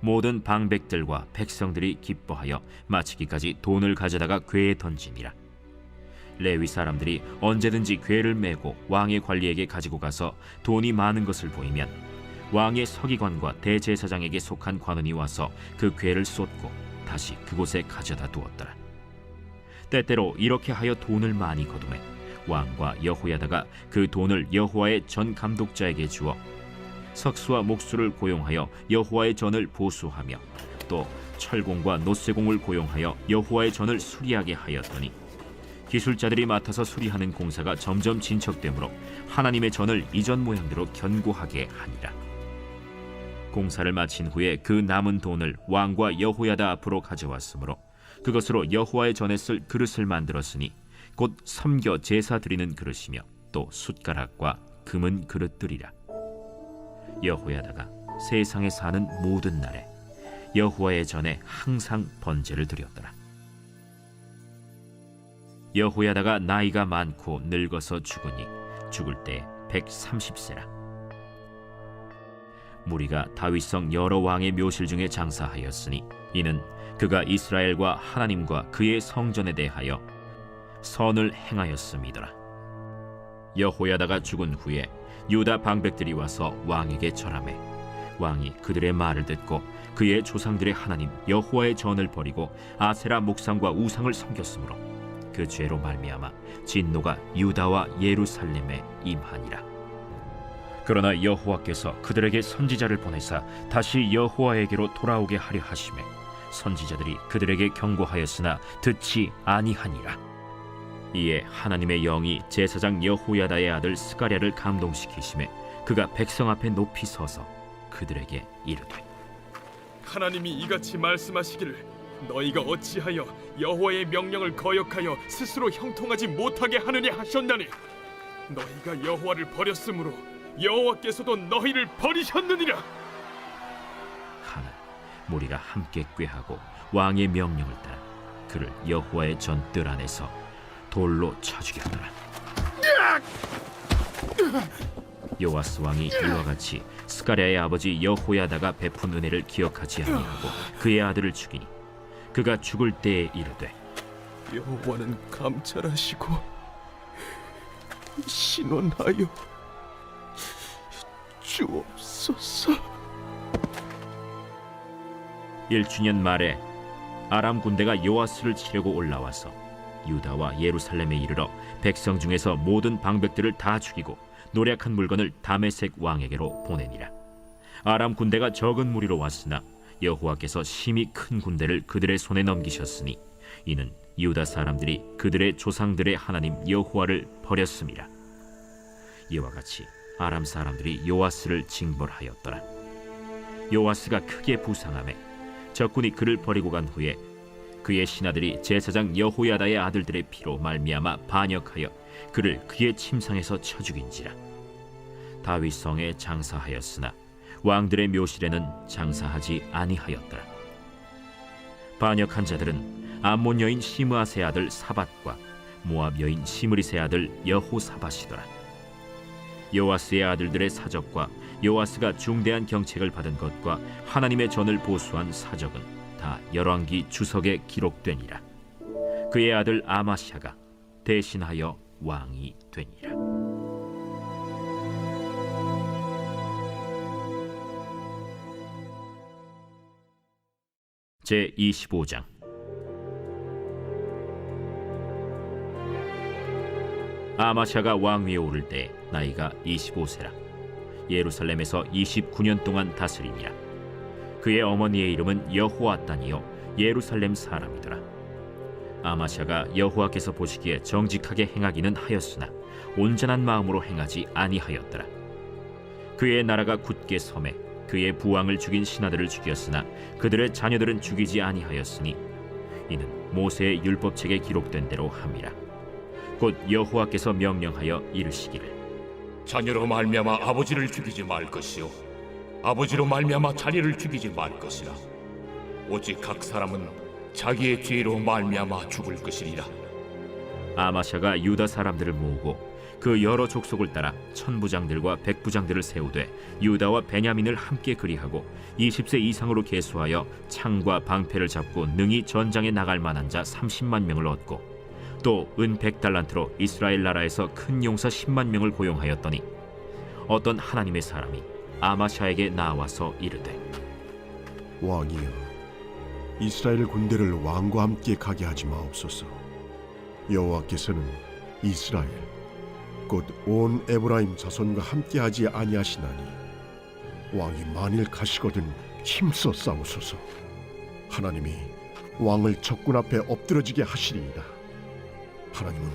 모든 방백들과 백성들이 기뻐하여 마치기까지 돈을 가져다가 궤에 던지니라. 레위 사람들이 언제든지 궤를 메고 왕의 관리에게 가지고 가서 돈이 많은 것을 보이면 왕의 서기관과 대제사장에게 속한 관원이 와서 그 궤를 쏟고 다시 그곳에 가져다 두었더라. 때때로 이렇게 하여 돈을 많이 거두매 왕과 여호야다가 그 돈을 여호와의 전 감독자에게 주어 석수와 목수를 고용하여 여호와의 전을 보수하며 또 철공과 노쇠공을 고용하여 여호와의 전을 수리하게 하였더니 기술자들이 맡아서 수리하는 공사가 점점 진척되므로 하나님의 전을 이전 모양대로 견고하게 하니라. 공사를 마친 후에 그 남은 돈을 왕과 여호야다 앞으로 가져왔으므로 그것으로 여호와의 전에 쓸 그릇을 만들었으니 곧 섬겨 제사 드리는 그릇이며 또 숟가락과 금은 그릇들이라. 여호야다가 세상에 사는 모든 날에 여호와의 전에 항상 번제를 드렸더라. 여호야다가 나이가 많고 늙어서 죽으니 죽을 때 130세라. 무리가 다윗성 여러 왕의 묘실 중에 장사하였으니 이는 그가 이스라엘과 하나님과 그의 성전에 대하여 선을 행하였음이더라. 여호야다가 죽은 후에 유다 방백들이 와서 왕에게 절하매 왕이 그들의 말을 듣고 그의 조상들의 하나님 여호와의 전을 버리고 아세라 목상과 우상을 섬겼으므로 그 죄로 말미암아 진노가 유다와 예루살렘에 임하니라. 그러나 여호와께서 그들에게 선지자를 보내사 다시 여호와에게로 돌아오게 하려 하시매 선지자들이 그들에게 경고하였으나 듣지 아니하니라. 이에 하나님의 영이 제사장 여호야다의 아들 스가랴를 감동시키시매 그가 백성 앞에 높이 서서 그들에게 이르되 하나님이 이같이 말씀하시기를 너희가 어찌하여 여호와의 명령을 거역하여 스스로 형통하지 못하게 하느냐 하셨나니 너희가 여호와를 버렸으므로 여호와께서도 너희를 버리셨느니라. 하나 무리가 함께 꾀하고 왕의 명령을 따라 그를 여호와의 전 뜰 안에서 돌로 쳐 죽였더라. 요아스 왕이 이와 같이 스가랴의 아버지 여호야다가 베푼 은혜를 기억하지 아니하고 그의 아들을 죽이니 그가 죽을 때에 이르되 여호와는 감찰하시고 신원하여 주옵소서. 1주년 말에 아람 군대가 요아스를 치려고 올라와서 유다와 예루살렘에 이르러 백성 중에서 모든 방백들을 다 죽이고 노략한 물건을 다메섹 왕에게로 보내니라. 아람 군대가 적은 무리로 왔으나 여호와께서 심히 큰 군대를 그들의 손에 넘기셨으니 이는 유다 사람들이 그들의 조상들의 하나님 여호와를 버렸음이라. 이와 같이 아람 사람들이 요아스를 징벌하였더라. 요아스가 크게 부상하매 적군이 그를 버리고 간 후에 그의 신하들이 제사장 여호야다의 아들들의 피로 말미암아 반역하여 그를 그의 침상에서 쳐 죽인지라. 다윗 성에 장사하였으나 왕들의 묘실에는 장사하지 아니하였더라. 반역한 자들은 암몬 여인 시므아세 아들 사밧과 모압 여인 시므리세 아들 여호사밧이더라. 요아스의 아들들의 사적과 요아스가 중대한 경책을 받은 것과 하나님의 전을 보수한 사적은 다 열왕기 주석에 기록되니라. 그의 아들 아마샤가 대신하여 왕이 되니라. 제 25장. 아마샤가 왕위에 오를 때 나이가 25세라. 예루살렘에서 29년 동안 다스리니라. 그의 어머니의 이름은 여호아단이요 예루살렘 사람이더라. 아마샤가 여호와께서 보시기에 정직하게 행하기는 하였으나 온전한 마음으로 행하지 아니하였더라. 그의 나라가 굳게 섬에 그의 부왕을 죽인 신하들을 죽였으나 그들의 자녀들은 죽이지 아니하였으니 이는 모세의 율법책에 기록된 대로 함이라. 곧 여호와께서 명령하여 이르시기를 자녀로 말미암아 아버지를 죽이지 말 것이요 아버지로 말미암아 자녀를 죽이지 말 것이라. 오직 각 사람은 자기의 죄로 말미암아 죽을 것이리라. 아마샤가 유다 사람들을 모으고 그 여러 족속을 따라 천부장들과 백부장들을 세우되 유다와 베냐민을 함께 그리하고 20세 이상으로 계수하여 창과 방패를 잡고 능히 전장에 나갈 만한 자 30만 명을 얻고 또 은 100달란트로 이스라엘 나라에서 큰 용사 10만 명을 고용하였더니 어떤 하나님의 사람이 아마샤에게 나와서 이르되 왕이여, 이스라엘 군대를 왕과 함께 가게 하지 마옵소서. 여호와께서는 이스라엘 곧 온 에브라임 자손과 함께 하지 아니하시나니 왕이 만일 가시거든 힘써 싸우소서. 하나님이 왕을 적군 앞에 엎드러지게 하시리이다. 하나님은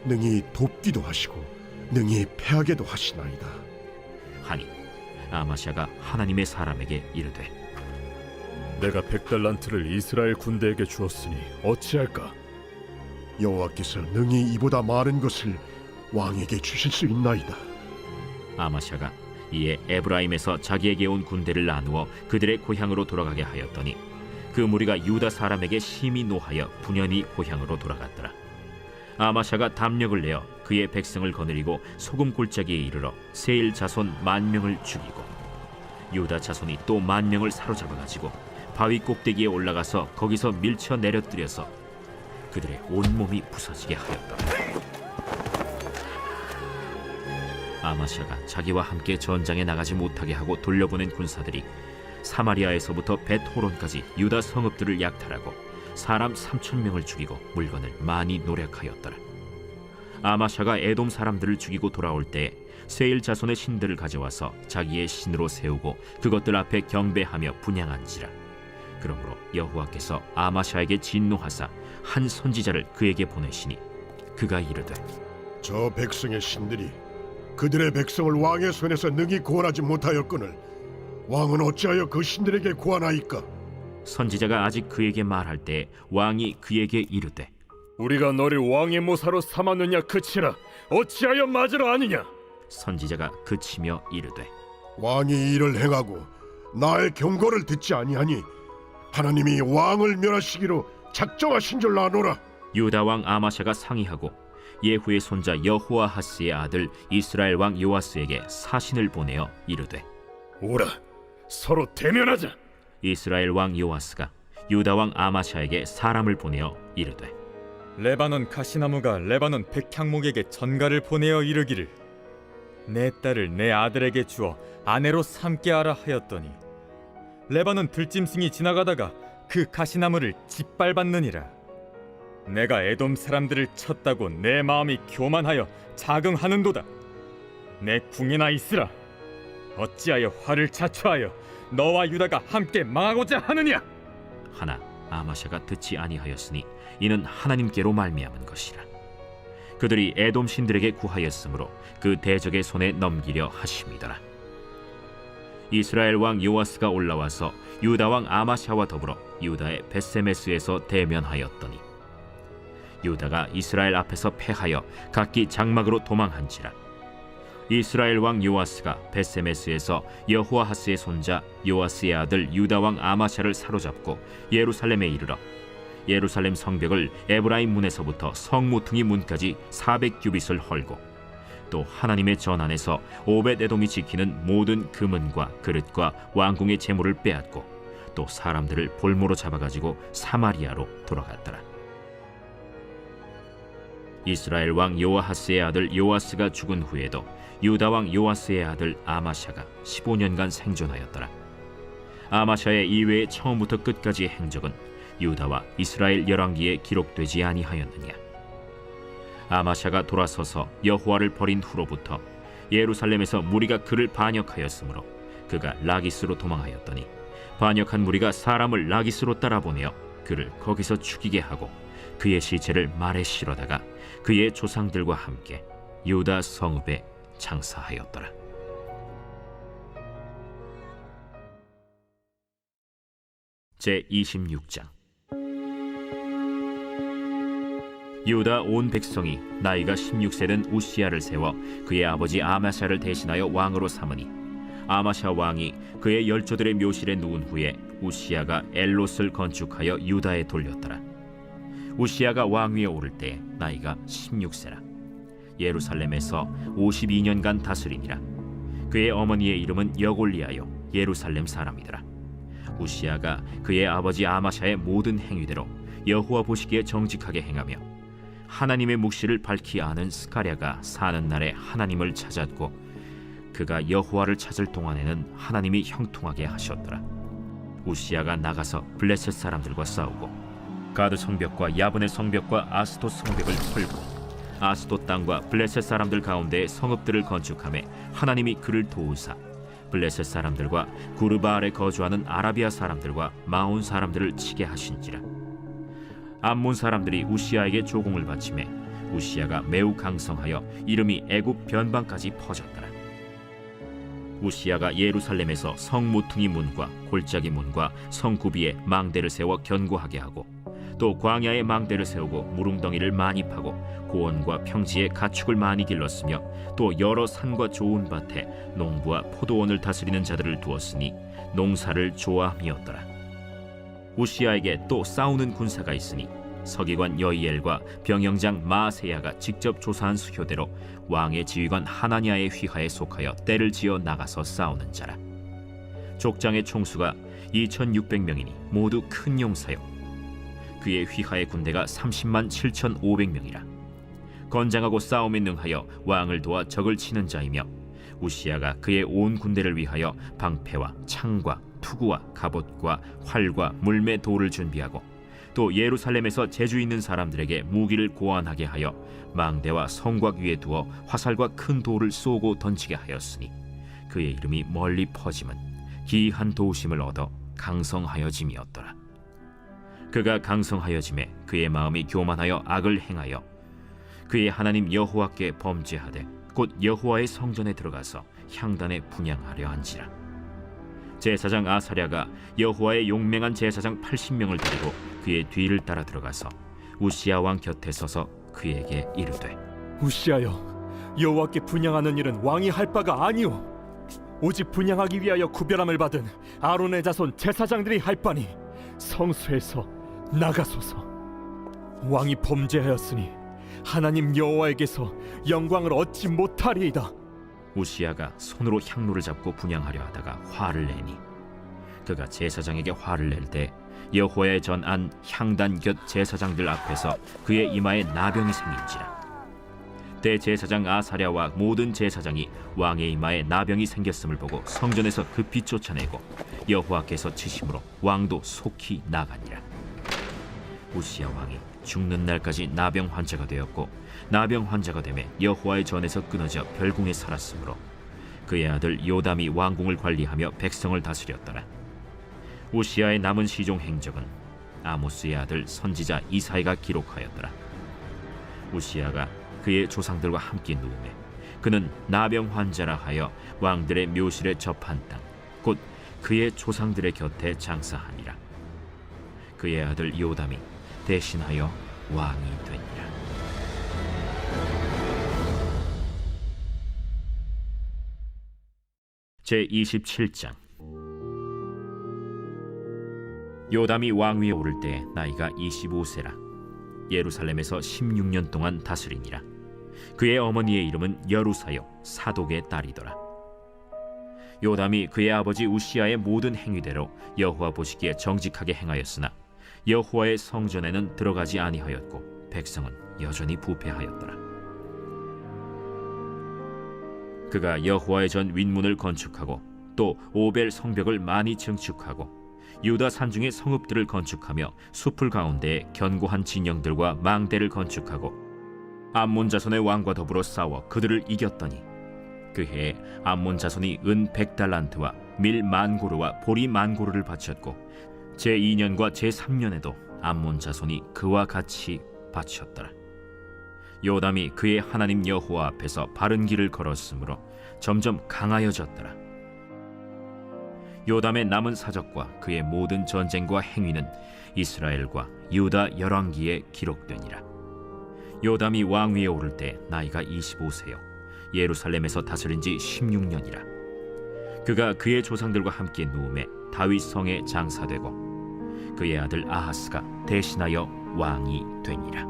능히 돕기도 하시고 능히 패하게도 하시나이다. 하니 아마샤가 하나님의 사람에게 이르되 내가 100달란트를 이스라엘 군대에게 주었으니 어찌할까? 여호와께서 능히 이보다 많은 것을 왕에게 주실 수 있나이다. 아마샤가 이에 에브라임에서 자기에게 온 군대를 나누어 그들의 고향으로 돌아가게 하였더니 그 무리가 유다 사람에게 심히 노하여 분연히 고향으로 돌아갔더라. 아마샤가 담력을 내어 그의 백성을 거느리고 소금 골짜기에 이르러 세일 자손 10,000명을 죽이고 유다 자손이 또 10,000명을 사로잡아가지고 바위 꼭대기에 올라가서 거기서 밀쳐 내려뜨려서 그들의 온몸이 부서지게 하였더라. 아마샤가 자기와 함께 전장에 나가지 못하게 하고 돌려보낸 군사들이 사마리아에서부터 벳호론까지 유다 성읍들을 약탈하고 사람 3,000명을 죽이고 물건을 많이 노력하였더라. 아마샤가 에돔 사람들을 죽이고 돌아올 때에 세일 자손의 신들을 가져와서 자기의 신으로 세우고 그것들 앞에 경배하며 분향한지라. 그러므로 여호와께서 아마샤에게 진노하사 한 선지자를 그에게 보내시니 그가 이르되 저 백성의 신들이 그들의 백성을 왕의 손에서 능히 구원하지 못하였거늘 왕은 어찌하여 그 신들에게 구하나이까? 선지자가 아직 그에게 말할 때 왕이 그에게 이르되 우리가 너를 왕의 모사로 삼았느냐 그치라 어찌하여 맞으라 하느냐? 선지자가 그치며 이르되 왕이 이를 행하고 나의 경고를 듣지 아니하니 하나님이 왕을 멸하시기로 작정하신 줄 아노라. 유다 왕 아마샤가 상의하고 예후의 손자 여호아하스의 아들 이스라엘 왕 요아스에게 사신을 보내어 이르되 오라 서로 대면하자. 이스라엘 왕 요아스가 유다 왕 아마샤에게 사람을 보내어 이르되 레바논 가시나무가 레바논 백향목에게 전가를 보내어 이르기를 내 딸을 내 아들에게 주어 아내로 삼게 하라 하였더니 레바논 들짐승이 지나가다가 그 가시나무를 짓밟았느니라. 내가 에돔 사람들을 쳤다고 내 마음이 교만하여 자긍하는도다. 내 궁이나 있으라. 어찌하여 화를 자초하여 너와 유다가 함께 망하고자 하느냐? 하나 아마샤가 듣지 아니하였으니 이는 하나님께로 말미암은 것이라. 그들이 에돔 신들에게 구하였으므로 그 대적의 손에 넘기려 하심이더라. 이스라엘 왕 요아스가 올라와서 유다 왕 아마샤와 더불어 유다의 벳세메스에서 대면하였더니 유다가 이스라엘 앞에서 패하여 각기 장막으로 도망한지라. 이스라엘 왕 요아스가 벳세메스에서 여호아하스의 손자 요아스의 아들 유다 왕 아마샤를 사로잡고 예루살렘에 이르러 예루살렘 성벽을 에브라임 문에서부터 성 모퉁이 문까지 400규빗을 헐고 또 하나님의 전 안에서 오벳에돔이 지키는 모든 금은과 그릇과 왕궁의 재물을 빼앗고 또 사람들을 볼모로 잡아가지고 사마리아로 돌아갔더라. 이스라엘 왕 요아하스의 아들 요아스가 죽은 후에도 유다 왕 요아스의 아들 아마샤가 15년간 생존하였더라. 아마샤의 이외의 처음부터 끝까지의 행적은 유다와 이스라엘 열왕기에 기록되지 아니하였느냐. 아마샤가 돌아서서 여호와를 버린 후로부터 예루살렘에서 무리가 그를 반역하였으므로 그가 라기스로 도망하였더니 반역한 무리가 사람을 라기스로 따라보내어 그를 거기서 죽이게 하고 그의 시체를 말에 실어다가 그의 조상들과 함께 유다 성읍에 장사하였더라. 제26장. 유다 온 백성이 나이가 16세 된 우시야를 세워 그의 아버지 아마샤를 대신하여 왕으로 삼으니 아마샤 왕이 그의 열조들의 묘실에 누운 후에 우시야가 엘롯을 건축하여 유다에 돌렸더라. 우시야가 왕위에 오를 때 나이가 16세라. 예루살렘에서 52년간 다스리니라. 그의 어머니의 이름은 여골리아요 예루살렘 사람이더라. 우시야가 그의 아버지 아마샤의 모든 행위대로 여호와 보시기에 정직하게 행하며 하나님의 묵시를 밝히 아는 스가랴가 사는 날에 하나님을 찾았고 그가 여호와를 찾을 동안에는 하나님이 형통하게 하셨더라. 우시야가 나가서 블레셋 사람들과 싸우고 가드 성벽과 야브네 성벽과 아스돗 성벽을 털고 아스돗 땅과 블레셋 사람들 가운데 성읍들을 건축하며 하나님이 그를 도우사 블레셋 사람들과 구르바알에 거주하는 아라비아 사람들과 마온 사람들을 치게 하신지라. 암몬 사람들이 우시야에게 조공을 바치매 우시야가 매우 강성하여 이름이 애굽 변방까지 퍼졌더라. 우시야가 예루살렘에서 성 모퉁이 문과 골짜기 문과 성 구비에 망대를 세워 견고하게 하고 또 광야에 망대를 세우고 무릉덩이를 많이 파고 고원과 평지에 가축을 많이 길렀으며 또 여러 산과 좋은 밭에 농부와 포도원을 다스리는 자들을 두었으니 농사를 좋아함이었더라. 우시야에게 또 싸우는 군사가 있으니 서기관 여이엘과 병영장 마아세야가 직접 조사한 수효대로 왕의 지휘관 하나냐의 휘하에 속하여 떼를 지어 나가서 싸우는 자라. 족장의 총수가 2600명이니 모두 큰 용사요 그의 휘하의 군대가 30만 7,500명이라. 건장하고 싸움에 능하여 왕을 도와 적을 치는 자이며 우시야가 그의 온 군대를 위하여 방패와 창과 투구와 갑옷과 활과 물매 돌을 준비하고 또 예루살렘에서 재주 있는 사람들에게 무기를 고안하게 하여 망대와 성곽 위에 두어 화살과 큰 돌을 쏘고 던지게 하였으니 그의 이름이 멀리 퍼짐은 기이한 도우심을 얻어 강성하여짐이었더라. 그가 강성하여짐에 그의 마음이 교만하여 악을 행하여 그의 하나님 여호와께 범죄하되 곧 여호와의 성전에 들어가서 향단에 분향하려 한지라. 제사장 아사랴가 여호와의 용맹한 제사장 80명을 데리고 그의 뒤를 따라 들어가서 우시야 왕 곁에 서서 그에게 이르되 우시하여, 여호와께 분향하는 일은 왕이 할 바가 아니오. 오직 분향하기 위하여 구별함을 받은 아론의 자손 제사장들이 할 바니 성소에서 나가소서. 왕이 범죄하였으니 하나님 여호와에게서 영광을 얻지 못하리이다. 우시야가 손으로 향로를 잡고 분향하려 하다가 화를 내니 그가 제사장에게 화를 낼 때 여호와의 전안 향단 곁 제사장들 앞에서 그의 이마에 나병이 생긴지라. 대제사장 아사랴와 모든 제사장이 왕의 이마에 나병이 생겼음을 보고 성전에서 급히 쫓아내고 여호와께서 치심으로 왕도 속히 나가니라. 우시야 왕이 죽는 날까지 나병 환자가 되었고 나병 환자가 되매 여호와의 전에서 끊어져 별궁에 살았으므로 그의 아들 요담이 왕궁을 관리하며 백성을 다스렸더라. 우시야의 남은 시종 행적은 아모스의 아들 선지자 이사야가 기록하였더라. 우시야가 그의 조상들과 함께 누우매 그는 나병 환자라 하여 왕들의 묘실에 접한 땅 곧 그의 조상들의 곁에 장사하니라. 그의 아들 요담이 대신하여 왕이 되니라. 제27장. 요담이 왕위에 오를 때 나이가 25세라. 예루살렘에서 16년 동안 다스리니라. 그의 어머니의 이름은 여루사요 사독의 딸이더라. 요담이 그의 아버지 우시야의 모든 행위대로 여호와 보시기에 정직하게 행하였으나 여호와의 성전에는 들어가지 아니하였고 백성은 여전히 부패하였더라. 그가 여호와의 전 윗문을 건축하고 또 오벨 성벽을 많이 증축하고 유다 산중의 성읍들을 건축하며 숲을 가운데에 견고한 진영들과 망대를 건축하고 암몬 자손의 왕과 더불어 싸워 그들을 이겼더니 그 해에 암몬 자손이 은 100달란트와 밀 10,000고르와 보리 10,000고르를 바쳤고 제2년과 제3년에도 암몬 자손이 그와 같이 바쳤더라. 요담이 그의 하나님 여호와 앞에서 바른 길을 걸었으므로 점점 강하여졌더라. 요담의 남은 사적과 그의 모든 전쟁과 행위는 이스라엘과 유다 열왕기에 기록되니라. 요담이 왕위에 오를 때 나이가 25세요 예루살렘에서 다스린 지 16년이라. 그가 그의 조상들과 함께 누움에 다윗 성에 장사되고 그의 아들 아하스가 대신하여 왕이 되니라.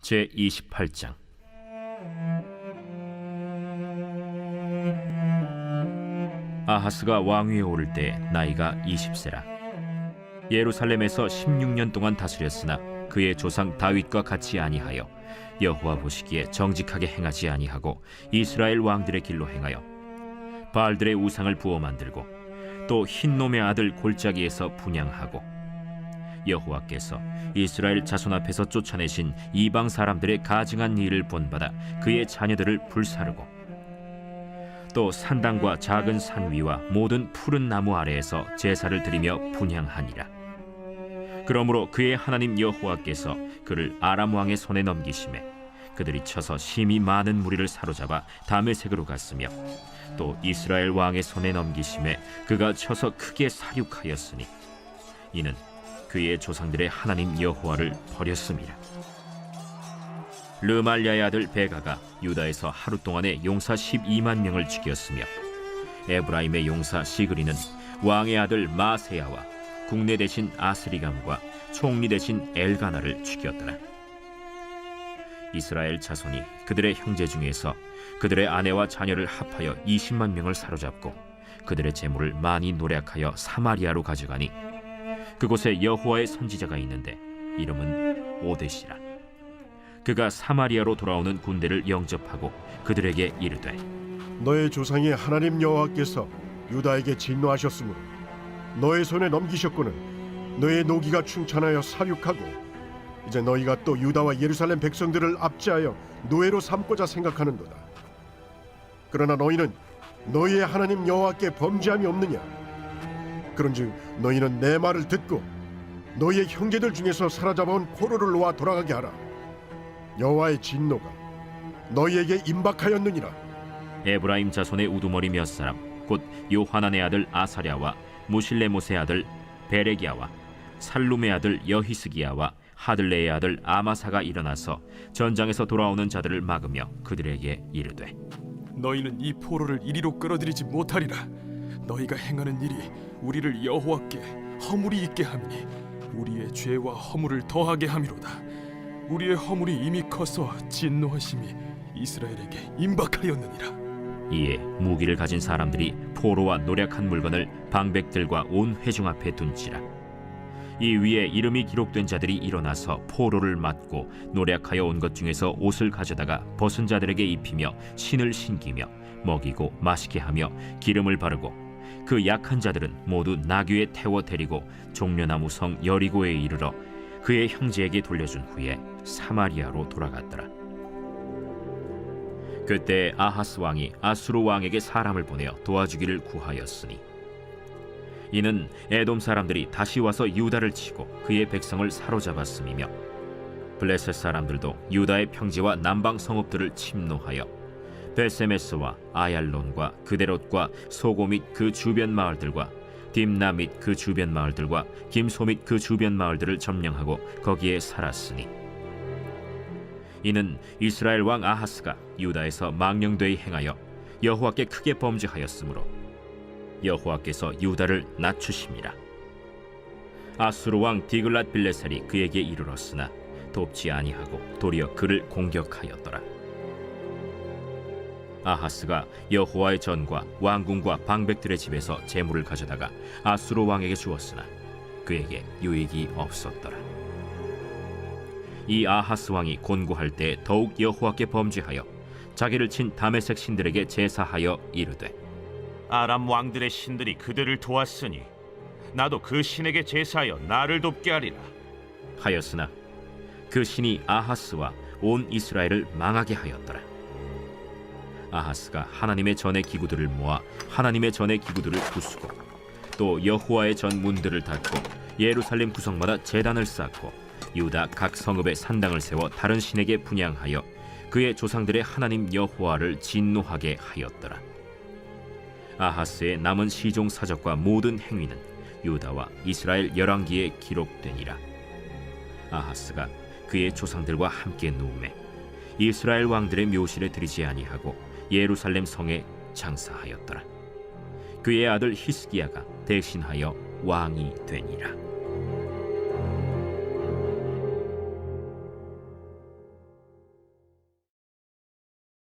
제28장. 아하스가 왕위에 오를 때 나이가 20세라. 예루살렘에서 16년 동안 다스렸으나 그의 조상 다윗과 같이 아니하여 여호와 보시기에 정직하게 행하지 아니하고 이스라엘 왕들의 길로 행하여 바알들의 우상을 부어 만들고 또 흰놈의 아들 골짜기에서 분향하고 여호와께서 이스라엘 자손 앞에서 쫓아내신 이방 사람들의 가증한 일을 본받아 그의 자녀들을 불사르고 또 산당과 작은 산 위와 모든 푸른 나무 아래에서 제사를 드리며 분향하니라. 그러므로 그의 하나님 여호와께서 그를 아람 왕의 손에 넘기심에 그들이 쳐서 심히 많은 무리를 사로잡아 다메섹으로 갔으며 또 이스라엘 왕의 손에 넘기심에 그가 쳐서 크게 사륙하였으니 이는 그의 조상들의 하나님 여호와를 버렸음이라. 르말야의 아들 베가가 유다에서 하루 동안에 용사 12만 명을 죽였으며 에브라임의 용사 시그리는 왕의 아들 마세야와 국내 대신 아스리감과 총리 대신 엘가나를 죽였더라. 이스라엘 자손이 그들의 형제 중에서 그들의 아내와 자녀를 합하여 20만 명을 사로잡고 그들의 재물을 많이 노략하여 사마리아로 가져가니 그곳에 여호와의 선지자가 있는데 이름은 오뎃이라. 그가 사마리아로 돌아오는 군대를 영접하고 그들에게 이르되 너의 조상의 하나님 여호와께서 유다에게 진노하셨으므로 너의 손에 넘기셨거늘 너의 노기가 충천하여 사륙하고 이제 너희가 또 유다와 예루살렘 백성들을 압제하여 노예로 삼고자 생각하는도다. 그러나 너희는 너희의 하나님 여호와께 범죄함이 없느냐? 그런즉 너희는 내 말을 듣고 너희의 형제들 중에서 사로잡아온 포로를 놓아 돌아가게 하라. 여호와의 진노가 너희에게 임박하였느니라. 에브라임 자손의 우두머리 몇 사람 곧 요하난의 아들 아사랴와 무실레못의 아들 베레기야와 살룸의 아들 여히스기야와 하들레의 아들 아마사가 일어나서 전장에서 돌아오는 자들을 막으며 그들에게 이르되 너희는 이 포로를 이리로 끌어들이지 못하리라. 너희가 행하는 일이 우리를 여호와께 허물이 있게 함이니 우리의 죄와 허물을 더하게 함이로다. 우리의 허물이 이미 커서 진노하심이 이스라엘에게 임박하였느니라. 이에 무기를 가진 사람들이 포로와 노략한 물건을 방백들과 온 회중 앞에 둔지라. 이 위에 이름이 기록된 자들이 일어나서 포로를 맞고 노략하여 온 것 중에서 옷을 가져다가 벗은 자들에게 입히며 신을 신기며 먹이고 마시게 하며 기름을 바르고 그 약한 자들은 모두 나귀에 태워 데리고 종려나무 성 여리고에 이르러 그의 형제에게 돌려준 후에 사마리아로 돌아갔더라. 그때 아하스 왕이 아수르 왕에게 사람을 보내어 도와주기를 구하였으니 이는 에돔 사람들이 다시 와서 유다를 치고 그의 백성을 사로잡았음이며 블레셋 사람들도 유다의 평지와 남방 성읍들을 침노하여 베세메스와 아얄론과 그데롯과 소고 및 그 주변 마을들과 딥나 및 그 주변 마을들과 김소 및 그 주변 마을들을 점령하고 거기에 살았으니 이는 이스라엘 왕 아하스가 유다에서 망령되이 행하여 여호와께 크게 범죄하였으므로 여호와께서 유다를 낮추심이라. 아수르 왕 디글랏 빌레셀이 그에게 이르렀으나 돕지 아니하고 도리어 그를 공격하였더라. 아하스가 여호와의 전과 왕궁과 방백들의 집에서 재물을 가져다가 아수르 왕에게 주었으나 그에게 유익이 없었더라. 이 아하스 왕이 곤고할 때 더욱 여호와께 범죄하여 자기를 친 다메섹 신들에게 제사하여 이르되 아람 왕들의 신들이 그들을 도왔으니 나도 그 신에게 제사하여 나를 돕게 하리라 하였으나 그 신이 아하스와 온 이스라엘을 망하게 하였더라. 아하스가 하나님의 전의 기구들을 모아 하나님의 전의 기구들을 부수고 또 여호와의 전 문들을 닫고 예루살렘 구성마다 제단을 쌓고 유다 각 성읍에 산당을 세워 다른 신에게 분향하여 그의 조상들의 하나님 여호와를 진노하게 하였더라. 아하스의 남은 시종 사적과 모든 행위는 유다와 이스라엘 열왕기에 기록되니라. 아하스가 그의 조상들과 함께 누우매 이스라엘 왕들의 묘실에 들이지 아니하고 예루살렘 성에 장사하였더라. 그의 아들 히스기야가 대신하여 왕이 되니라.